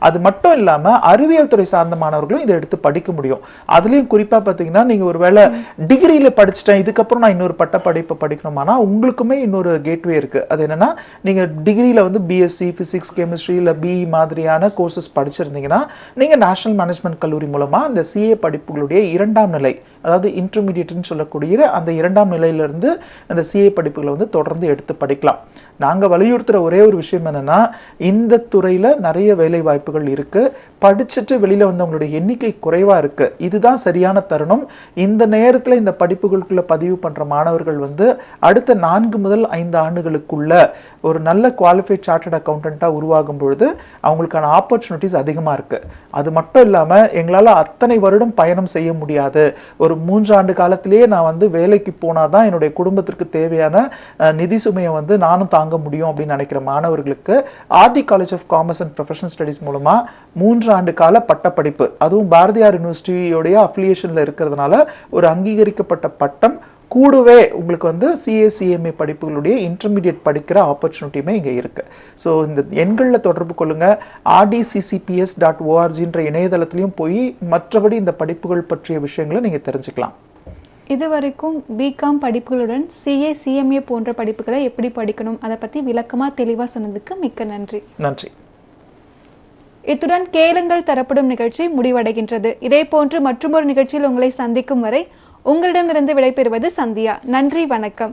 அது மட்டும் இல்லாம அறிவியல் துறை சார்ந்த மாணவர்களும் இதை எடுத்து படிக்க முடியும். அதுலயும் குறிப்பா பாத்தீங்கன்னா நீங்க ஒருவேளை டிகிரியில படிச்சுட்டேன், இதுக்கப்புறம் நான் இன்னொரு பட்ட படிப்பை படிக்கணுமானா உங்களுக்குமே இன்னொரு கேட்வே இருக்கு. அது என்னன்னா, நீங்க டிகிரியில வந்து பிஎஸ்சி பிசிக்ஸ் கெமிஸ்ட்ரி இல்ல பிஇ மாதிரியான கோர்சஸ் படிச்சிருந்தீங்கன்னா நீங்க நேஷனல் மேனேஜ்மெண்ட் கல்லூரி மூலமா அந்த சிஏ படிப்புகளுடைய 2ஆம் நிலை, அதாவது இன்டர்மீடியட்னு சொல்லக்கூடிய அந்த 2ஆம் நிலையிலிருந்து அந்த சிஏ படிப்புகளை வந்து தொடர்ந்து எடுத்து படிக்கலாம். நாங்க வலியுறுத்துற ஒரே ஒரு விஷயம் என்னன்னா, இந்த துறையில நிறைய வேலை வாய்ப்புகள் இருக்கு, படிச்சுட்டு வெளியில வந்தவங்களுடைய எண்ணிக்கை குறைவா இருக்கு. இதுதான் சரியான தருணம். இந்த நேரத்துல இந்த படிப்புகளுக்குள்ள பதிவு பண்ற மாணவர்கள் வந்து அடுத்த 4 முதல் 5 ஆண்டுகளுக்குள்ள ஒரு நல்ல குவாலிஃபைட் சார்ட்டர்ட் அக்கௌண்டன்ட்டா உருவாகும் பொழுது அவங்களுக்கான ஆப்பர்ச்சுனிட்டிஸ் அதிகமா இருக்கு. அது மட்டும் இல்லாம எங்களால அத்தனை வருடம் பயணம் செய்ய முடியாது, ஒரு 3 ஆண்டு காலத்திலேயே நான் வந்து வேலைக்கு போனாதான் என்னுடைய குடும்பத்திற்கு தேவையான நிதி சுமையை வந்து நானும் தாங்க முடியும் அப்படின்னு நினைக்கிற மாணவர்களுக்கு RD college of commerce and professional Studies மூலமா 3 ஆண்டு கால பட்டப்படிப்பு, அதுவும் பாரதியார் யூனிவர்சிட்டியோடைய அஃபிலியேஷன்ல இருக்கிறதுனால ஒரு அங்கீகரிக்கப்பட்ட பட்டம் கூடவே உங்களுக்கு வந்து சிஏசிஎம்ஏ படிப்புகளுடைய இன்டர்மீடியட் படிக்கிற ஆப்பர்ச்சுனிட்டியுமே இங்க இருக்கு. ஸோ இந்த எண்களில் தொடர்பு கொள்ளுங்க. rdccps.orgன்ற இணையதளத்திலையும் போய் மற்றபடி இந்த படிப்புகள் பற்றிய விஷயங்களை நீங்க தெரிஞ்சுக்கலாம். இதுவரைக்கும் பிகாம் படிப்புகளுடன் சிஏ சிஎம்ஏ போன்ற படிப்புகளை எப்படி படிக்கணும் அதை பத்தி விளக்கமா தெளிவா சொன்னதுக்கு மிக்க நன்றி. நன்றி. இத்துடன் கேளுங்கள் தரப்படும் நிகழ்ச்சி முடிவடைகின்றது. இதே போன்று மற்றொரு நிகழ்ச்சியில் உங்களை சந்திக்கும் வரை உங்களிடமிருந்து விடைபெறுவது சந்தியா. நன்றி, வணக்கம்.